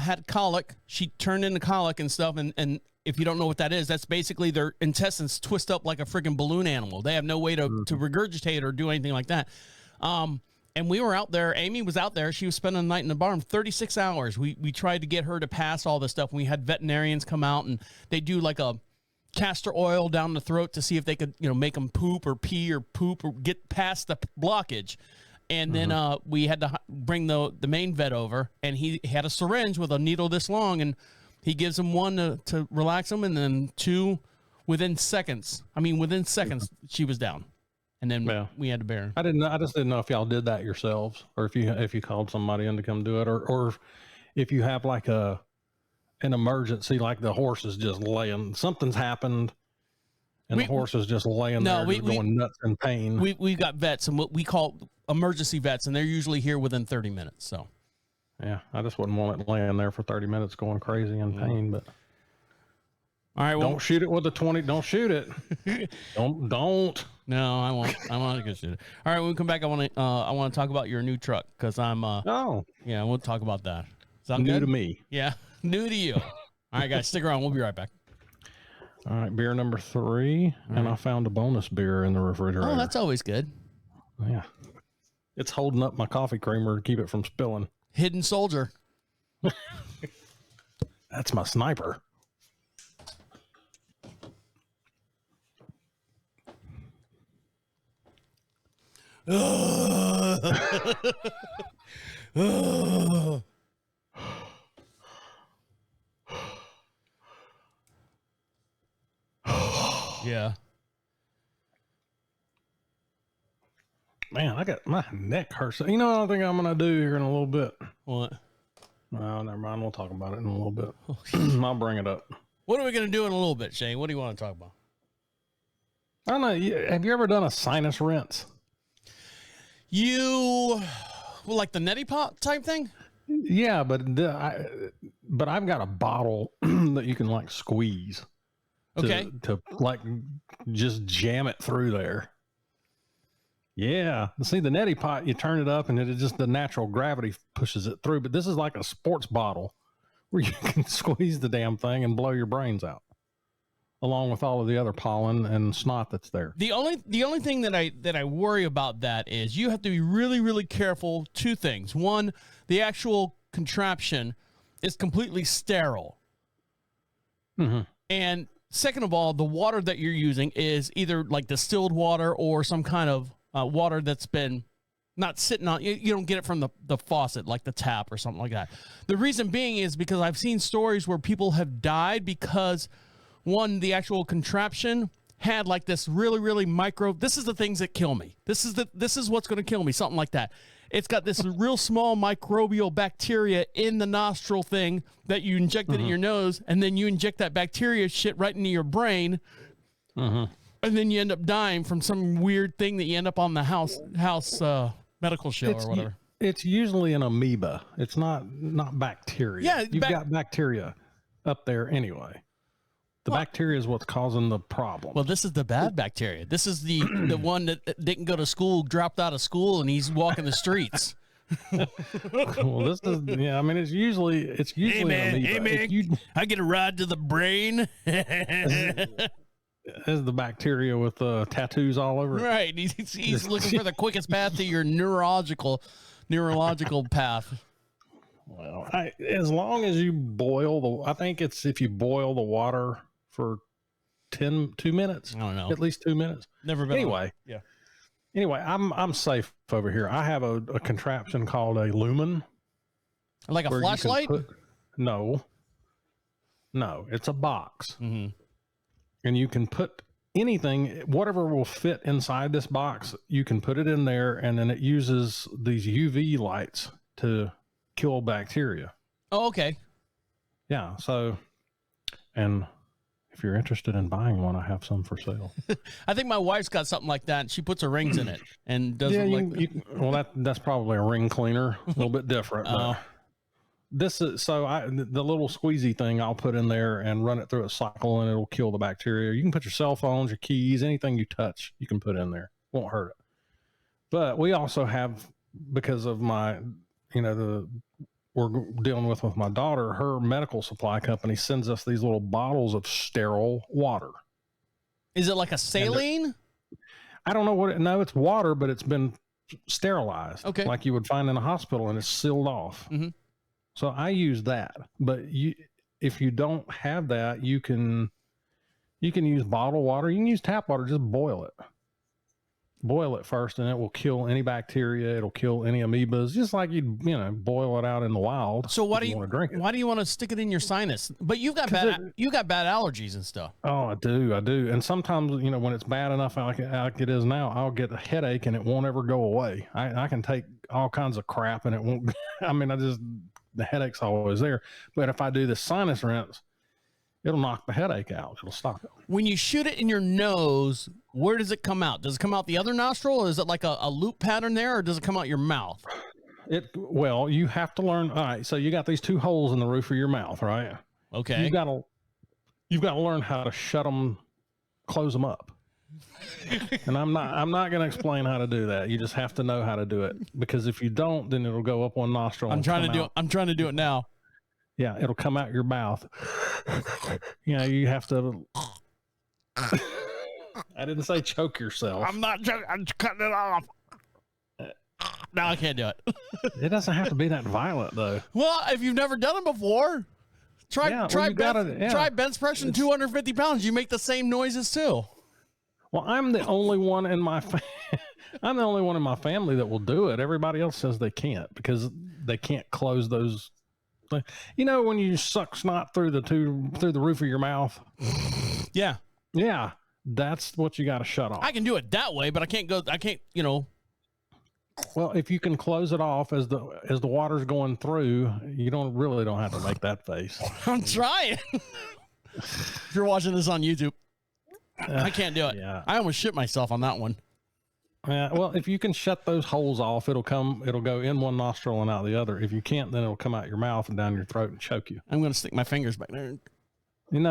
had colic. She turned into colic and stuff, and if you don't know what that is, that's basically their intestines twist up like a freaking balloon animal. They have no way to regurgitate or do anything like that. And we were out there. Amy was out there. She was spending the night in the barn, 36 hours. We tried to get her to pass all this stuff. And we had veterinarians come out, and they do like a castor oil down the throat to see if they could, make them poop or pee or poop or get past the blockage. And then we had to bring the main vet over, and he had a syringe with a needle this long, and he gives them one to relax them, and then two within seconds. She was down. And then we had to bear. I just didn't know if y'all did that yourselves, or if you called somebody in to come do it, or if you have like an emergency, like the horse is just something's happened, and the horse is just laying there, going nuts in pain. We got vets, and what we call emergency vets, and they're usually here within 30 minutes. So, yeah, I just wouldn't want it laying there for 30 minutes going crazy in pain, but. All right. Well, don't shoot it with a 20. Don't shoot it. don't. No, I won't. I'm not gonna shoot it. All right. When we come back, I want to talk about your new truck because I'm. Yeah, we'll talk about that. Sound new good? To me. Yeah, new to you. All right, guys, stick around. We'll be right back. All right, beer number 3, and I found a bonus beer in the refrigerator. Oh, that's always good. Yeah, it's holding up my coffee creamer to keep it from spilling. Hidden soldier. That's my sniper. Yeah. Man, I got my neck hurts. You know what I think I'm gonna do here in a little bit? What? No, never mind. We'll talk about it in a little bit. I'll bring it up. What are we gonna do in a little bit, Shane? What do you want to talk about? I don't know. Have you ever done a sinus rinse? Like the neti pot type thing? Yeah, but I've got a bottle that you can like squeeze. To like just jam it through there. Yeah. See, the neti pot, you turn it up and it just the natural gravity pushes it through. But this is like a sports bottle where you can squeeze the damn thing and blow your brains out, along with all of the other pollen and snot that's there. The only thing that I worry about that is you have to be really, really careful. 2 things. One, the actual contraption is completely sterile. Mm-hmm. And second of all, the water that you're using is either like distilled water or some kind of water that's been not sitting on. You don't get it from the faucet, like the tap or something like that. The reason being is because I've seen stories where people have died because, one, the actual contraption had like this really, really micro. This is the things that kill me. This is what's going to kill me. Something like that. It's got this real small microbial bacteria in the nostril thing that you injected in your nose, and then you inject that bacteria shit right into your brain, and then you end up dying from some weird thing that you end up on the house medical show or whatever. It's usually an amoeba. It's not bacteria. Yeah, you've got bacteria up there anyway. The bacteria is what's causing the problem. Well, this is the bad bacteria. This is the one that didn't go to school, dropped out of school, and he's walking the streets. Well, this is yeah. I mean, it's usually Hey man, an amoeba. I get a ride to the brain. Is the bacteria with tattoos all over it. Right. He's looking for the quickest path to your neurological path. Well, as long as you boil I think it's if you boil the water for 2 minutes. I don't know. At least 2 minutes. Never been. Anyway. Yeah. Anyway, I'm safe over here. I have a contraption called a lumen. Like a flashlight? No, it's a box. Mm-hmm. And you can put anything, whatever will fit inside this box, you can put it in there, and then it uses these UV lights to kill bacteria. Oh, okay. Yeah. So, and if you're interested in buying one, I have some for sale. I think my wife's got something like that. She puts her rings in it and does it like. Well, that's probably a ring cleaner, a little bit different. But this is the little squeezy thing I'll put in there and run it through a cycle, and it'll kill the bacteria. You can put your cell phones, your keys, anything you touch, you can put in there. Won't hurt it. But we also have, because of my, we're dealing with my daughter, her medical supply company sends us these little bottles of sterile water. Is it like a saline? I don't know no, it's water, but it's been sterilized. Okay. Like you would find in a hospital, and it's sealed off. Mm-hmm. So I use that, but if you don't have that, you can use bottled water. You can use tap water. Just boil it first, and it will kill any bacteria. It'll kill any amoebas, just like you'd boil it out in the wild. So why do want to drink it? Why do you want to stick it in your sinus? But you've got bad allergies and stuff. Oh, I do. And sometimes when it's bad enough like it is now, I'll get a headache and it won't ever go away. I can take all kinds of crap and it won't. I mean, the headache's always there. But if I do the sinus rinse, it'll knock the headache out. It'll stop it. When you shoot it in your nose, where does it come out? Does it come out the other nostril? Or is it like a loop pattern there, or does it come out your mouth? Well, you have to learn. All right, so you got these two holes in the roof of your mouth, right? Okay. You've got to learn how to shut them, close them up. And I'm not going to explain how to do that. You just have to know how to do it, because if you don't, then it'll go up one nostril. I'm trying to do it now. Yeah, it'll come out your mouth. You have to. I didn't say choke yourself. I'm not joking. I'm cutting it off. No, I can't do it. It doesn't have to be that violent, though. Well, if you've never done it before, try bench pressing 250 pounds. You make the same noises too. Well, I'm the only one in my I'm the only one in my family that will do it. Everybody else says they can't because they can't close those. When you suck snot through the roof of your mouth. Yeah. Yeah. That's what you got to shut off. I can do it that way, but I can't. Well, if you can close it off as the water's going through, you don't have to make that face. I'm trying. If you're watching this on YouTube, I can't do it. Yeah. I almost shit myself on that one. Well, if you can shut those holes off, it'll go in one nostril and out the other. If you can't, then it'll come out your mouth and down your throat and choke you. I'm going to stick my fingers back there. Can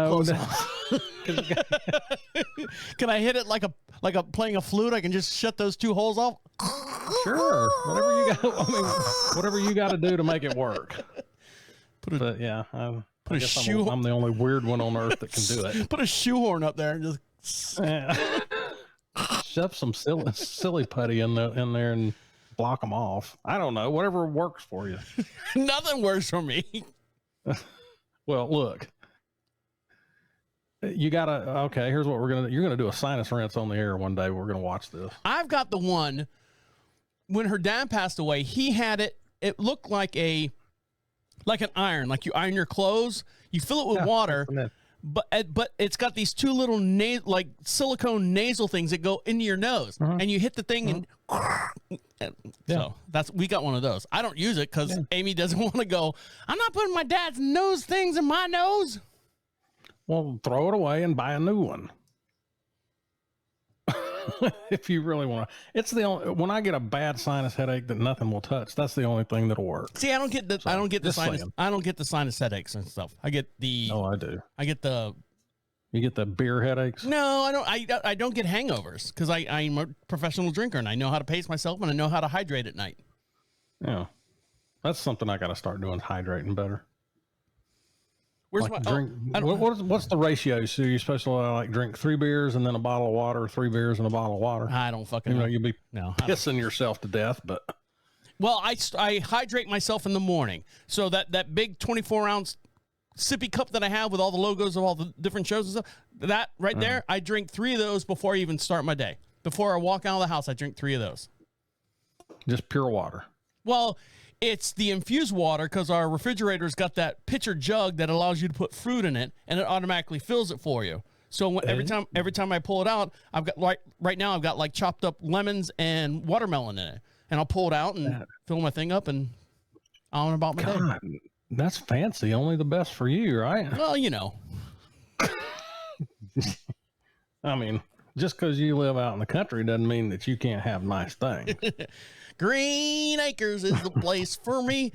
I hit it like a playing a flute? I can just shut those two holes off. Sure, whatever you got to do to make it work. I'm the only weird one on earth that can do it. Put a shoehorn up there and just shove some silly putty in there and block them off. I don't know, whatever works for you. Nothing works for me. Well, look. You gotta, here's what you're gonna do a sinus rinse on the air one day. We're gonna watch this. I've got the one, when her dad passed away, he had it looked like an iron, like you iron your clothes, you fill it with water, but it's got these two little like silicone nasal things that go into your nose, and you hit the thing and so we got one of those. I don't use it because Amy doesn't want to go, I'm not putting my dad's nose things in my nose. Well, throw it away and buy a new one. If you really want to. It's the only, when I get a bad sinus headache that nothing will touch, that's the only thing that'll work. See, I don't get the sinus headaches and stuff. I get the. Oh, I do. I get the. You get the beer headaches? No, I don't. I don't get hangovers because I'm a professional drinker and I know how to pace myself and I know how to hydrate at night. Yeah. That's something I got to start doing, hydrating better. Where's Like my drink? What's the ratio? So you're supposed to like drink 3 beers and then a bottle of water, 3 beers and a bottle of water. I don't fucking know. You'll be pissing yourself to death, but. Well, I hydrate myself in the morning. So that big 24-ounce sippy cup that I have with all the logos of all the different shows and stuff, that right there, I drink 3 of those before I even start my day. Before I walk out of the house, I drink 3 of those. Just pure water. Well, it's the infused water because our refrigerator's got that pitcher jug that allows you to put fruit in it, and it automatically fills it for you. So every time I pull it out, I've got right now I've got like chopped up lemons and watermelon in it. And I'll pull it out and fill my thing up and on about my day. That's fancy. Only the best for you, right? Well, you know. I mean, just because you live out in the country doesn't mean that you can't have nice things. Green Acres is the place for me.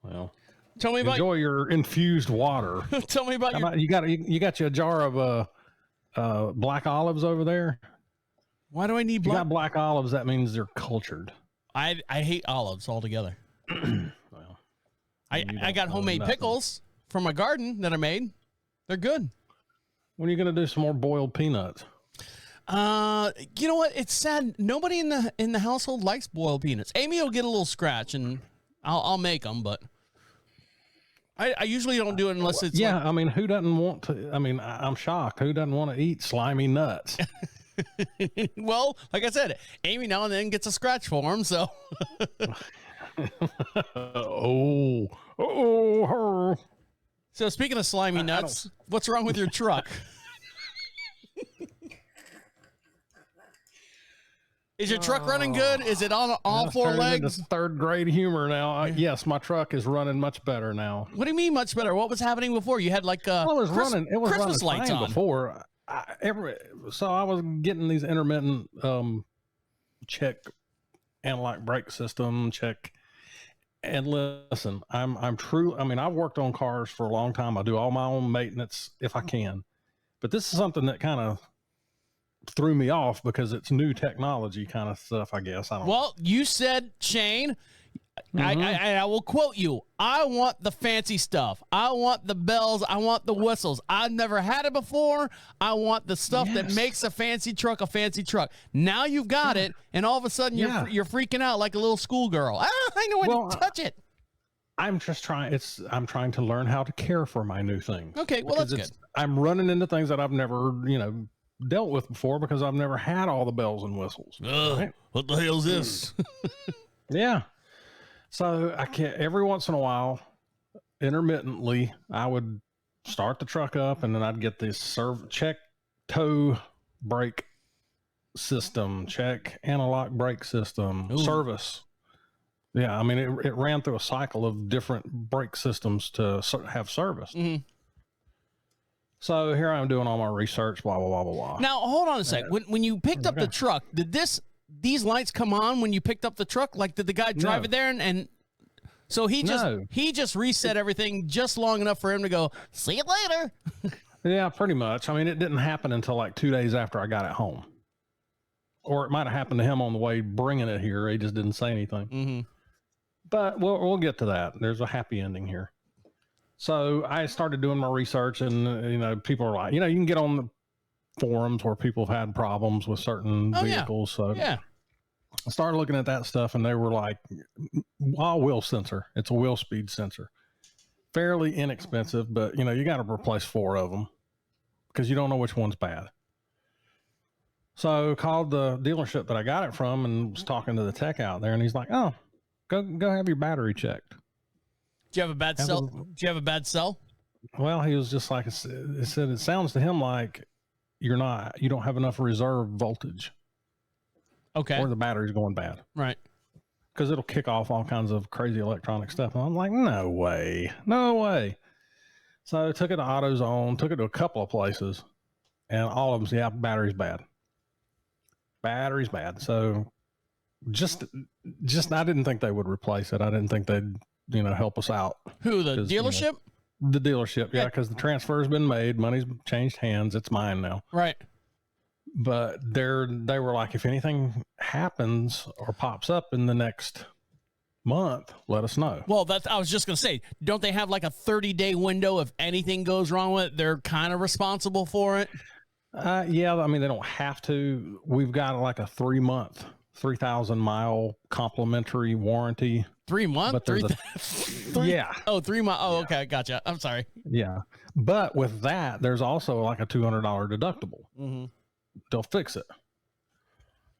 Well, tell me about enjoy your infused water. Tell me about you got you a jar of black olives over there. Why do I need black? You got black olives, that means they're cultured. I hate olives altogether. Well, I got homemade pickles from my garden that I made. They're good. When are you going to do some more boiled peanuts? You know what? It's sad. Nobody in the household likes boiled peanuts. Amy will get a little scratch, and I'll make them, but I usually don't do it unless it's I mean, who doesn't want to? I mean, I'm shocked. Who doesn't want to eat slimy nuts? Well, like I said, Amy now and then gets a scratch for him, so. Her. So speaking of slimy nuts, what's wrong with your truck? Is your truck running good? Is it on all 4 legs? It's 3rd grade humor now. Yes, my truck is running much better now. What do you mean much better? What was happening before? You had like Christmas lights on before. So I was getting these intermittent check analog brake system check. And listen, I'm true. I mean, I've worked on cars for a long time. I do all my own maintenance if I can, but this is something that kind of threw me off because it's new technology kind of stuff, I guess. I don't know. Well, you said, Shane, I will quote you. I want the fancy stuff. I want the bells. I want the whistles. I've never had it before. I want the stuff that makes a fancy truck a fancy truck. Now you've got it, and all of a sudden you're freaking out like a little schoolgirl. I know when to touch it. I'm just trying. I'm trying to learn how to care for my new things. Okay, well that's good. I'm running into things that I've never, dealt with before because I've never had all the bells and whistles. Right? What the hell is this? Yeah. So I can't, every once in a while, intermittently, I would start the truck up and then I'd get this check toe brake system, check analog brake system, service. Yeah. I mean, it ran through a cycle of different brake systems to have service. Mm-hmm. So here I'm doing all my research, blah, blah, blah, blah, blah. Now, hold on a sec. When you picked up the truck, did these lights come on when you picked up the truck? Like, did the guy drive it there and so he just reset everything just long enough for him to go, see you later. Yeah, pretty much. I mean, it didn't happen until like 2 days after I got it home. Or it might have happened to him on the way bringing it here. He just didn't say anything. Mm-hmm. But we'll get to that. There's a happy ending here. So I started doing my research and, people are like, you can get on the forums where people have had problems with certain vehicles. Yeah. So I started looking at that stuff and they were like, wheel sensor. It's a wheel speed sensor. Fairly inexpensive, but you got to replace 4 of them because you don't know which one's bad. So called the dealership that I got it from and was talking to the tech out there and he's like, oh, go have your battery checked. Do you have a bad cell? Do you have a bad cell? Well, he was just like, it said, it sounds to him like you don't have enough reserve voltage. Okay. Or the battery's going bad. Right. Because it'll kick off all kinds of crazy electronic stuff. And I'm like, no way. So I took it to AutoZone, took it to a couple of places and all of them, battery's bad. Battery's bad. So just I didn't think they would replace it. I didn't think they'd, help us out. Who, the dealership? The dealership, yeah, because the transfer's been made, money's changed hands, it's mine now. Right. But they were like, if anything happens or pops up in the next month, let us know. Well, I was just going to say, don't they have like a 30-day window? If anything goes wrong with it, they're kind of responsible for it. Yeah, I mean, they don't have to. We've got like a 3-month, 3,000-mile complimentary warranty. 3 months? Yeah. Oh, 3 months. Oh, yeah. Okay. Gotcha. I'm sorry. Yeah. But with that, there's also like a $200 deductible. Mm-hmm. They'll fix it.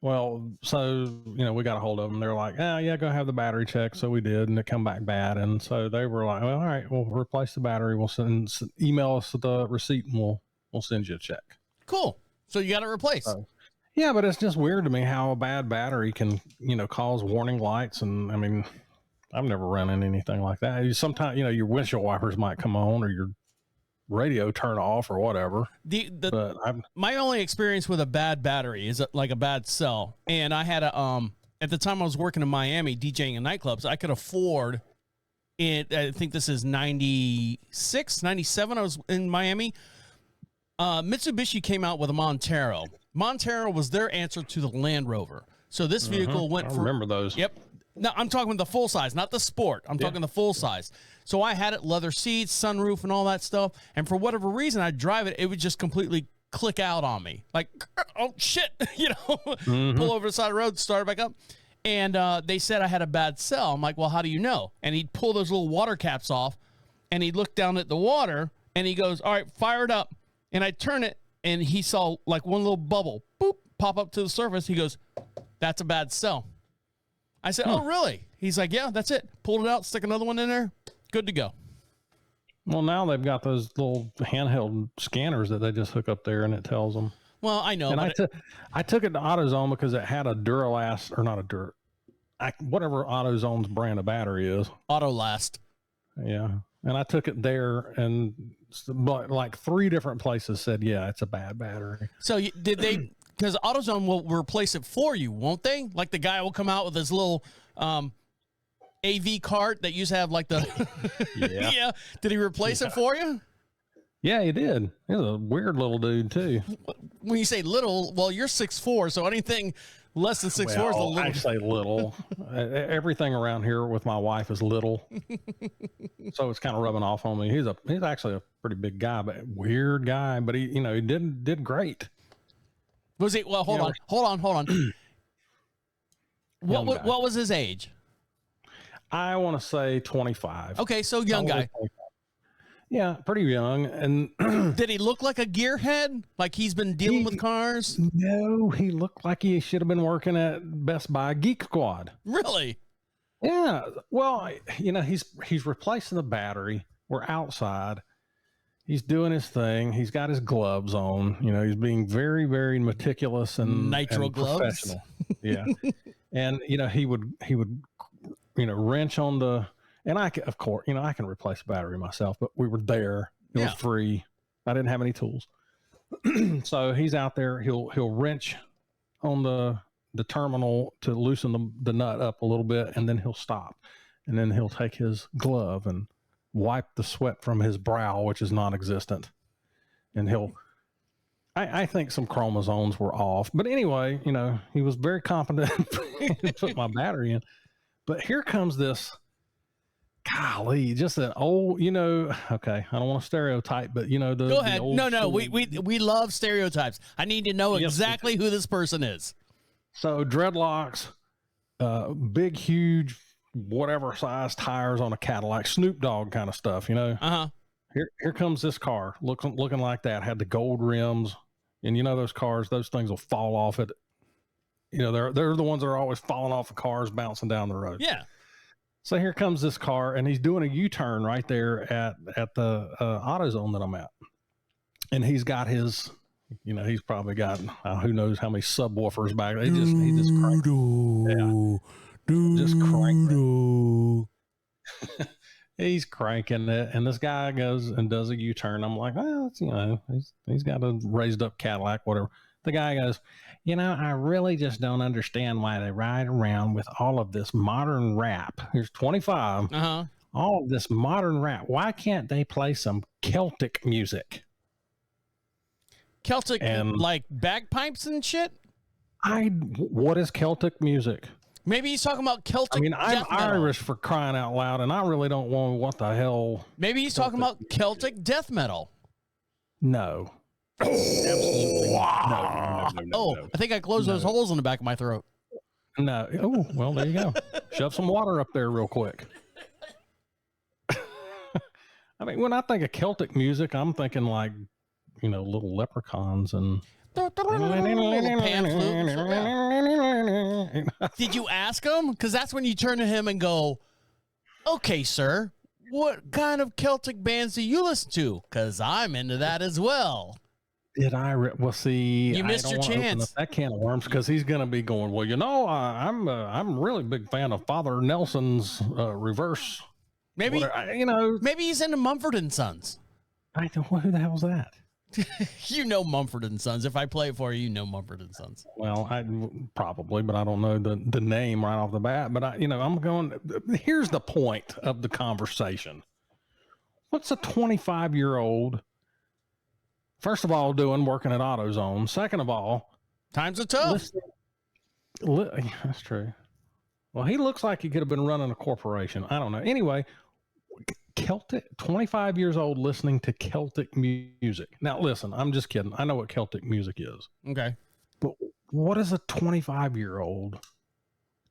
Well, so, we got a hold of them. They're like, oh, yeah, go have the battery checked. So we did, and it come back bad. And so they were like, well, all right, we'll replace the battery. We'll email us the receipt, and we'll send you a check. Cool. So you got it replaced. Yeah, but it's just weird to me how a bad battery can, cause warning lights. And I mean, I've never run into anything like that. Sometimes, your windshield wipers might come on or your radio turn off or whatever. My only experience with a bad battery is like a bad cell. And I had at the time I was working in Miami, DJing in nightclubs, I could afford it. I think this is 96, 97. I was in Miami. Mitsubishi came out with a Montero. Montero was their answer to the Land Rover. So this vehicle went for... I remember those. Yep. No, I'm talking the full size, not the sport. I'm talking the full size. So I had it, leather seats, sunroof, and all that stuff. And for whatever reason, I'd drive it, it would just completely click out on me. Like, oh, shit, pull over the side of the road, start it back up. And they said I had a bad cell. I'm like, well, how do you know? And he'd pull those little water caps off, and he'd look down at the water, and he goes, all right, fire it up. And I turn it, and he saw like one little bubble, boop, pop up to the surface. He goes, that's a bad cell. I said, oh, really? He's like, yeah, that's it. Pulled it out, stick another one in there. Good to go. Well, now they've got those little handheld scanners that they just hook up there, and it tells them. Well, I know. And I took it to AutoZone because it had a Duralast, or not whatever AutoZone's brand of battery is. Autolast. Yeah. And I took it there, and like 3 different places said, yeah, it's a bad battery. So did they... Because AutoZone will replace it for you, won't they? Like the guy will come out with his little AV cart that used to have like the... Yeah. Yeah. Did he replace it for you? Yeah, he did. He's a weird little dude, too. When you say little, well, you're 6'4", so anything less than 6'4" is a little... I say little. Everything around here with my wife is little. So it's kind of rubbing off on me. He's actually a pretty big guy, but weird guy. But he did great. Was he? Well, hold on. What was his age? I want to say 25. Okay, so young guy. Yeah, pretty young. And did he look like a gearhead? Like he's been dealing with cars? No, he looked like he should have been working at Best Buy Geek Squad. Really? Yeah. Well, he's replacing the battery. We're outside. He's doing his thing. He's got his gloves on. He's being very, very meticulous and nitro gloves. Professional. Yeah. And he would wrench on the, and I can replace the battery myself, but we were there. It was free. I didn't have any tools. So he's out there. He'll wrench on the terminal to loosen the nut up a little bit, and then he'll stop, and then he'll take his glove and wipe the sweat from his brow, which is non-existent. And I think some chromosomes were off, but anyway, he was very competent to put my battery in. But here comes this, golly, just an old, okay, I don't want to stereotype, but go ahead. No, we love stereotypes. I need to know exactly who this person is. So dreadlocks, big, huge, whatever size tires on a Cadillac, Snoop Dogg kind of stuff, Uh-huh. Here comes this car looking like that, had the gold rims, and those cars, those things will fall off it. They're the ones that are always falling off of cars, bouncing down the road. Yeah. So here comes this car, and he's doing a U-turn right there at the AutoZone that I'm at. And he's got his, he's probably got who knows how many subwoofers back there. He just cranked. Yeah. Just cranking it. He's cranking it, and this guy goes and does a U-turn. I'm like, well, it's, he's got a raised up Cadillac, whatever. The guy goes, I really just don't understand why they ride around with all of this modern rap. Here's 25. Uh-huh. All of this modern rap. Why can't they play some Celtic music? Celtic, And like bagpipes and shit? what is Celtic music? Maybe he's talking about Celtic I mean, I'm death metal. Irish for crying out loud, and I really don't know what the hell. Maybe he's talking about Celtic death metal. No. Absolutely. No. Oh, I think I closed those holes in the back of my throat. No. Oh, well, there you go. Shove some water up there real quick. I mean, when I think of Celtic music, I'm thinking like, little leprechauns and. Pan flute. Did you ask him? Because that's when you turn to him and go, okay, sir, what kind of Celtic bands do you listen to? Because I'm into that as well. Did I? Well, see, You missed your chance. That can of worms, because he's going to be going, well, I'm a really big fan of Father Nelson's Reverse. Maybe, maybe he's into Mumford and Sons. I don't know, who the hell's that? You know Mumford and Sons. If I play it for you, you know Mumford and Sons. Well, I probably, but I don't know the name right off the bat. But I'm going. Here's the point of the conversation. What's a 25-year-old? First of all, working at AutoZone. Second of all, times are tough. That's true. Well, he looks like he could have been running a corporation. I don't know. Anyway. Celtic, 25 years old, listening to Celtic music. Now, listen, I'm just kidding. I know what Celtic music is. Okay. But what is a 25-year-old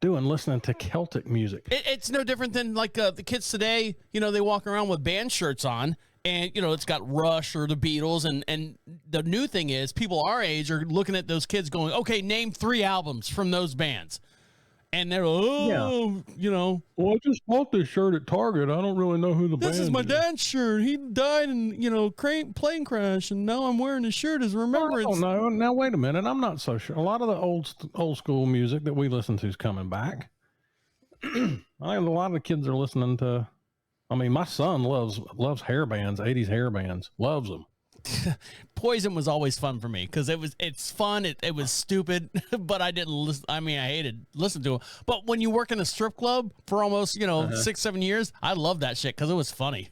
doing listening to Celtic music? It's no different than like the kids today. They walk around with band shirts on, and, it's got Rush or the Beatles. And the new thing is people our age are looking at those kids going, okay, name 3 albums from those bands. And they're, well, I just bought this shirt at Target. I don't really know who the band is. This is my dad's shirt. He died in, plane crash, and now I'm wearing his shirt as a remembrance. Oh, no. Now, wait a minute. I'm not so sure. A lot of the old school music that we listen to is coming back. I think a lot of the kids are listening to, my son loves hair bands, 80s hair bands, loves them. Poison was always fun for me because it's fun. It was stupid, but I didn't listen. I hated listening to it. But when you work in a strip club for almost 6-7 years, I love that shit because it was funny.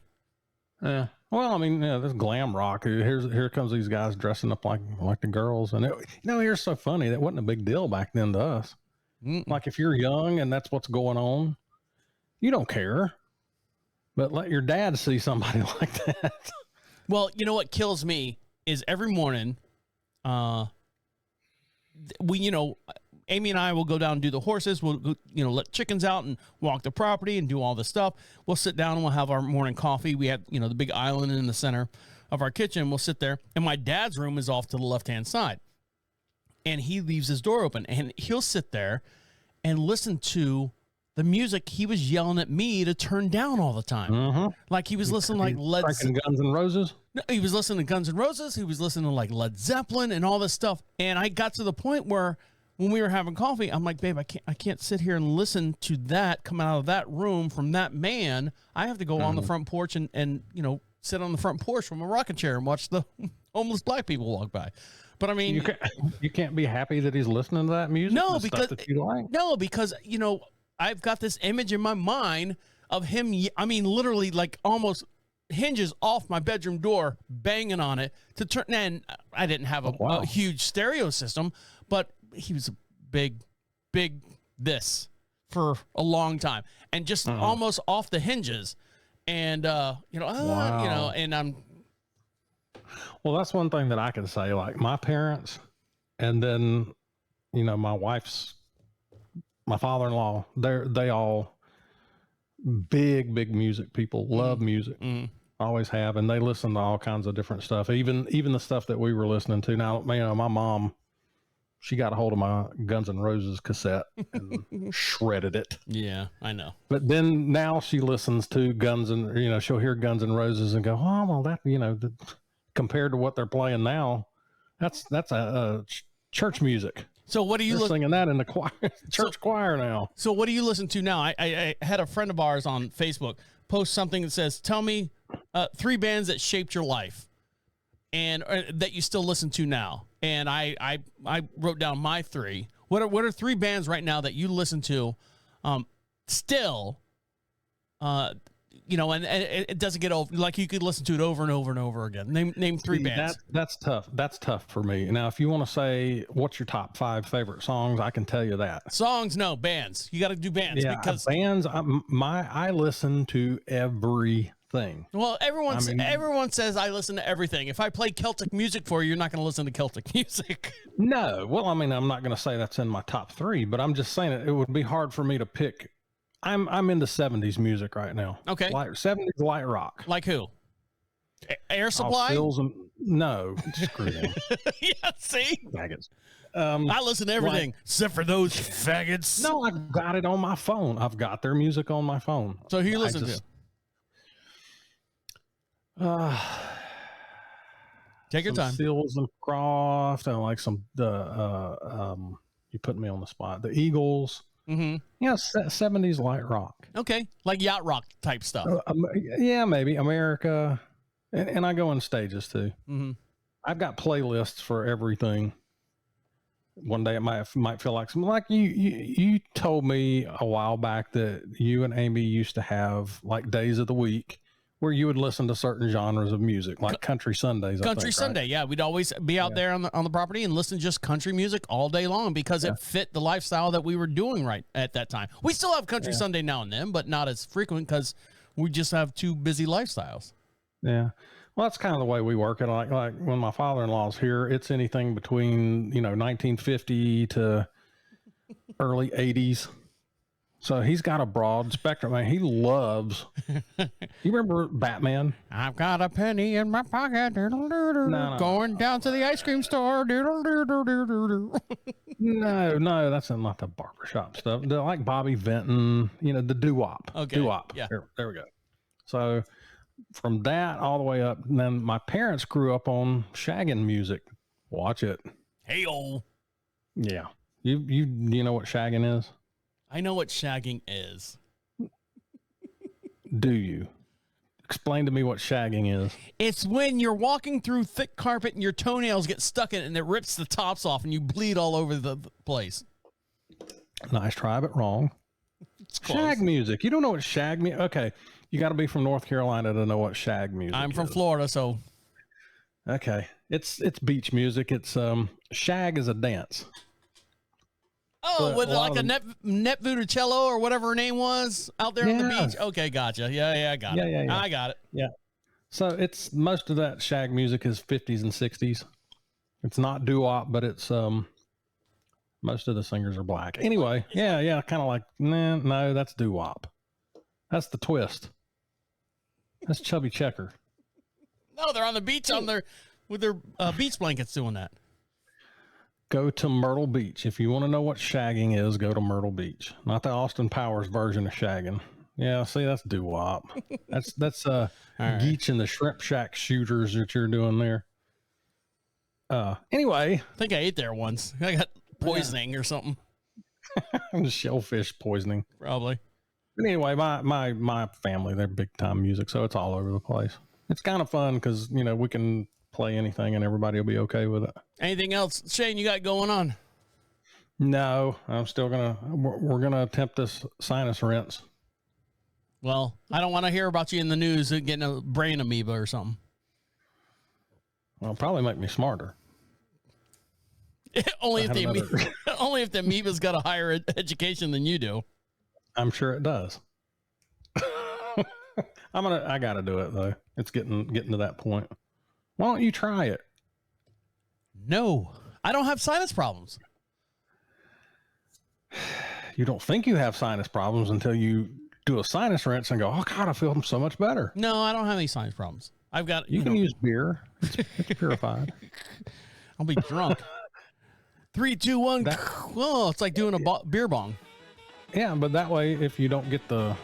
Yeah. Well, there's glam rock. Here comes these guys dressing up like the girls, and here's so funny. That wasn't a big deal back then to us. Like if you're young and that's what's going on, you don't care. But let your dad see somebody like that. Well, you know what kills me is every morning, Amy and I will go down and do the horses. We'll, let chickens out and walk the property and do all this stuff. We'll sit down and we'll have our morning coffee. We have, the big island in the center of our kitchen. We'll sit there, and my dad's room is off to the left-hand side. And he leaves his door open, and he'll sit there and listen to the music he was yelling at me to turn down all the time. Mm-hmm. Like he was listening like Guns N' Roses? No, he was listening to Guns N' Roses. He was listening to like Led Zeppelin and all this stuff. And I got to the point where when we were having coffee, I'm like, babe, I can't sit here and listen to that coming out of that room from that man. I have to go on the front porch and sit on the front porch from a rocking chair and watch the homeless black people walk by. But you can't be happy that he's listening to that music. No, because I've got this image in my mind of him. Literally like almost hinges off my bedroom door, banging on it to turn. And I didn't have a huge stereo system, but he was a big this for a long time and just almost off the hinges. And, and I'm. Well, that's one thing that I can say, like my parents and then, my father-in-law, they all big music people, love music, always have. And they listen to all kinds of different stuff. Even the stuff that we were listening to. Now, my mom, she got a hold of my Guns N' Roses cassette and shredded it. Yeah, I know. But then now she listens to she'll hear Guns N' Roses and go, oh, well, that, compared to what they're playing now, that's a church music. So what do you singing that in the choir, church choir now? So what do you listen to now? I had a friend of ours on Facebook post something that says, tell me 3 bands that shaped your life and that you still listen to now. And I wrote down my 3. What are 3 bands right now that you listen to still and it doesn't get old. Like you could listen to it over and over and over again. Name three bands. That's tough. That's tough for me. Now, if you want to say what's your top 5 favorite songs, I can tell you that. Songs, no, bands. You got to do bands. Yeah, because bands. I listen to everything. Well, everyone says I listen to everything. If I play Celtic music for you, you're not going to listen to Celtic music. No. Well, I mean, I'm not going to say that's in my top 3, but I'm just saying it would be hard for me to pick. I'm into 70s music right now. Okay. 70s light rock. Like who? Air Supply? No. Screw them. Yeah, see? Faggots. I listen to everything except for those faggots. No, I've got it on my phone. I've got their music on my phone. So who you listen to? Take your time. Seals and Croft. I like some you put me on the spot. The Eagles. Mm-hmm. Yeah, 70s light rock. Okay, like yacht rock type stuff. Yeah, maybe America, and I go in stages too. Mm-hmm. I've got playlists for everything. One day it might feel like something like you told me a while back that you and Amy used to have like days of the week where you would listen to certain genres of music, like Country Sundays. Country Sunday, right? Yeah. We'd always be out there on the property and listen to just country music all day long because it fit the lifestyle that we were doing right at that time. We still have Country Sunday now and then, but not as frequent because we just have 2 busy lifestyles. Yeah. Well, that's kind of the way we work it. Like when my father-in-law's here, it's anything between, 1950 to early 80s. So he's got a broad spectrum. I mean, he loves. You remember Batman? I've got a penny in my pocket. Going down to the ice cream store. No, that's not the barbershop stuff. They're like Bobby Vinton, the doo-wop. Okay. Doo-wop. Yeah. There we go. So from that all the way up, and then my parents grew up on shagging music. Watch it. Hey-o. Yeah. You know what shagging is? I know what shagging is. Do you? Explain to me what shagging is. It's when you're walking through thick carpet and your toenails get stuck in it and it rips the tops off and you bleed all over the place. Nice try, but wrong. Shag music. You don't know what shag music? Okay. You got to be from North Carolina to know what shag music I'm from is. Florida, so. Okay. It's beach music. It's shag is a dance. Oh, with like a Net Vuticello or whatever her name was out there on the beach. Okay, gotcha. Yeah, I got it. Yeah. I got it. Yeah. So it's most of that shag music is 50s and 60s. It's not doo-wop, but it's most of the singers are black. Anyway, yeah, kind of like no, that's doo-wop. That's the twist. That's Chubby Checker. No, they're on the beach with their beach blankets doing that. Go to Myrtle Beach. If you want to know what shagging is, go to Myrtle Beach. Not the Austin Powers version of shagging. Yeah, see, that's doo-wop. That's Geach and the Shrimp Shack shooters that you're doing there. Anyway. I think I ate there once. I got poisoning or something. Shellfish poisoning. Probably. But anyway, my family, they're big time music, so it's all over the place. It's kind of fun because, we can play anything and everybody will be okay with it. Anything else, Shane, you got going on? No, I'm still we're going to attempt this sinus rinse. Well, I don't want to hear about you in the news getting a brain amoeba or something. Well, it'll probably make me smarter. only if the amoeba's got a higher education than you do. I'm sure it does. I got to do it though. It's getting to that point. Why don't you try it? No, I don't have sinus problems. You don't think you have sinus problems until you do a sinus rinse and go, oh God, I feel so much better. No, I don't have any sinus problems. I've got, you can use beer. It's purified. I'll be drunk. 3, 2, 1. Oh, it's like doing a beer bong. Yeah, but that way, if you don't get the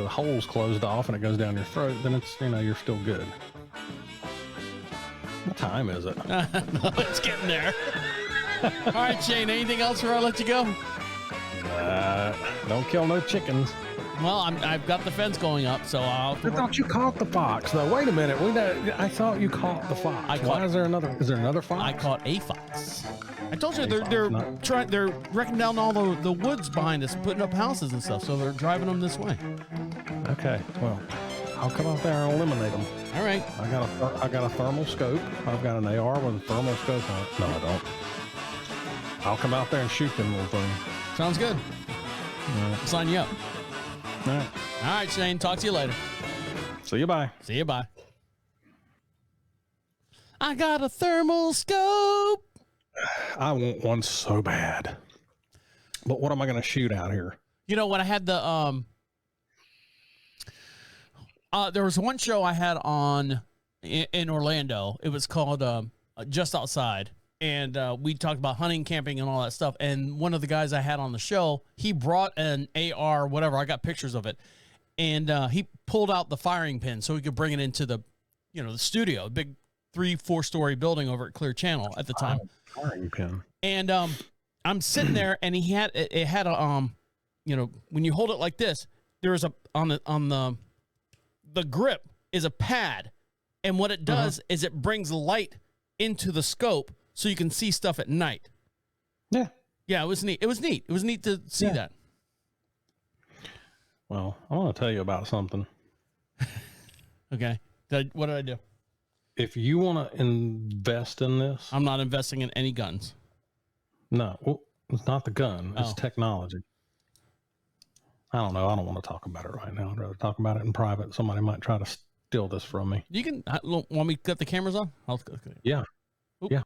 holes closed off and it goes down your throat, then it's, you're still good. What time is it? No, it's getting there. All right, Shane, anything else before I let you go? Don't kill no chickens. Well, I've got the fence going up, so I'll... I thought you caught the fox, though. Wait a minute. I thought you caught the fox. Is there another fox? I caught a fox. I told you they're wrecking down all the woods behind us, putting up houses and stuff, so they're driving them this way. Okay, well, I'll come out there and eliminate them. All right. I got a thermal scope. I've got an AR with a thermal scope on it. No, I don't. I'll come out there and shoot them little things. Sounds good. Yeah. I'll sign you up. All right. All right, Shane. Talk to you later. See you. Bye. See you. Bye. I got a thermal scope. I want one so bad. But what am I going to shoot out here? You know, when I had the there was one show I had on in Orlando. It was called Just Outside, and we talked about hunting, camping, and all that stuff. And one of the guys I had on the show, he brought an AR, whatever. I got pictures of it, and he pulled out the firing pin so he could bring it into the, the studio, big 3-4 story building over at Clear Channel at the time. Firing pin. And I'm sitting there, and it had a when you hold it like this, there's a on the grip is a pad, and what it does is it brings light into the scope so you can see stuff at night. Yeah, it was neat. It was neat to see that. Well, I want to tell you about something. Okay, what did I do? If you want to invest in this, I'm not investing in any guns. No, well, it's not the gun. It's technology. I don't know. I don't want to talk about it right now. I'd rather talk about it in private. Somebody might try to steal this from me. You can want me to cut the cameras on? Yeah. Oop. Yeah.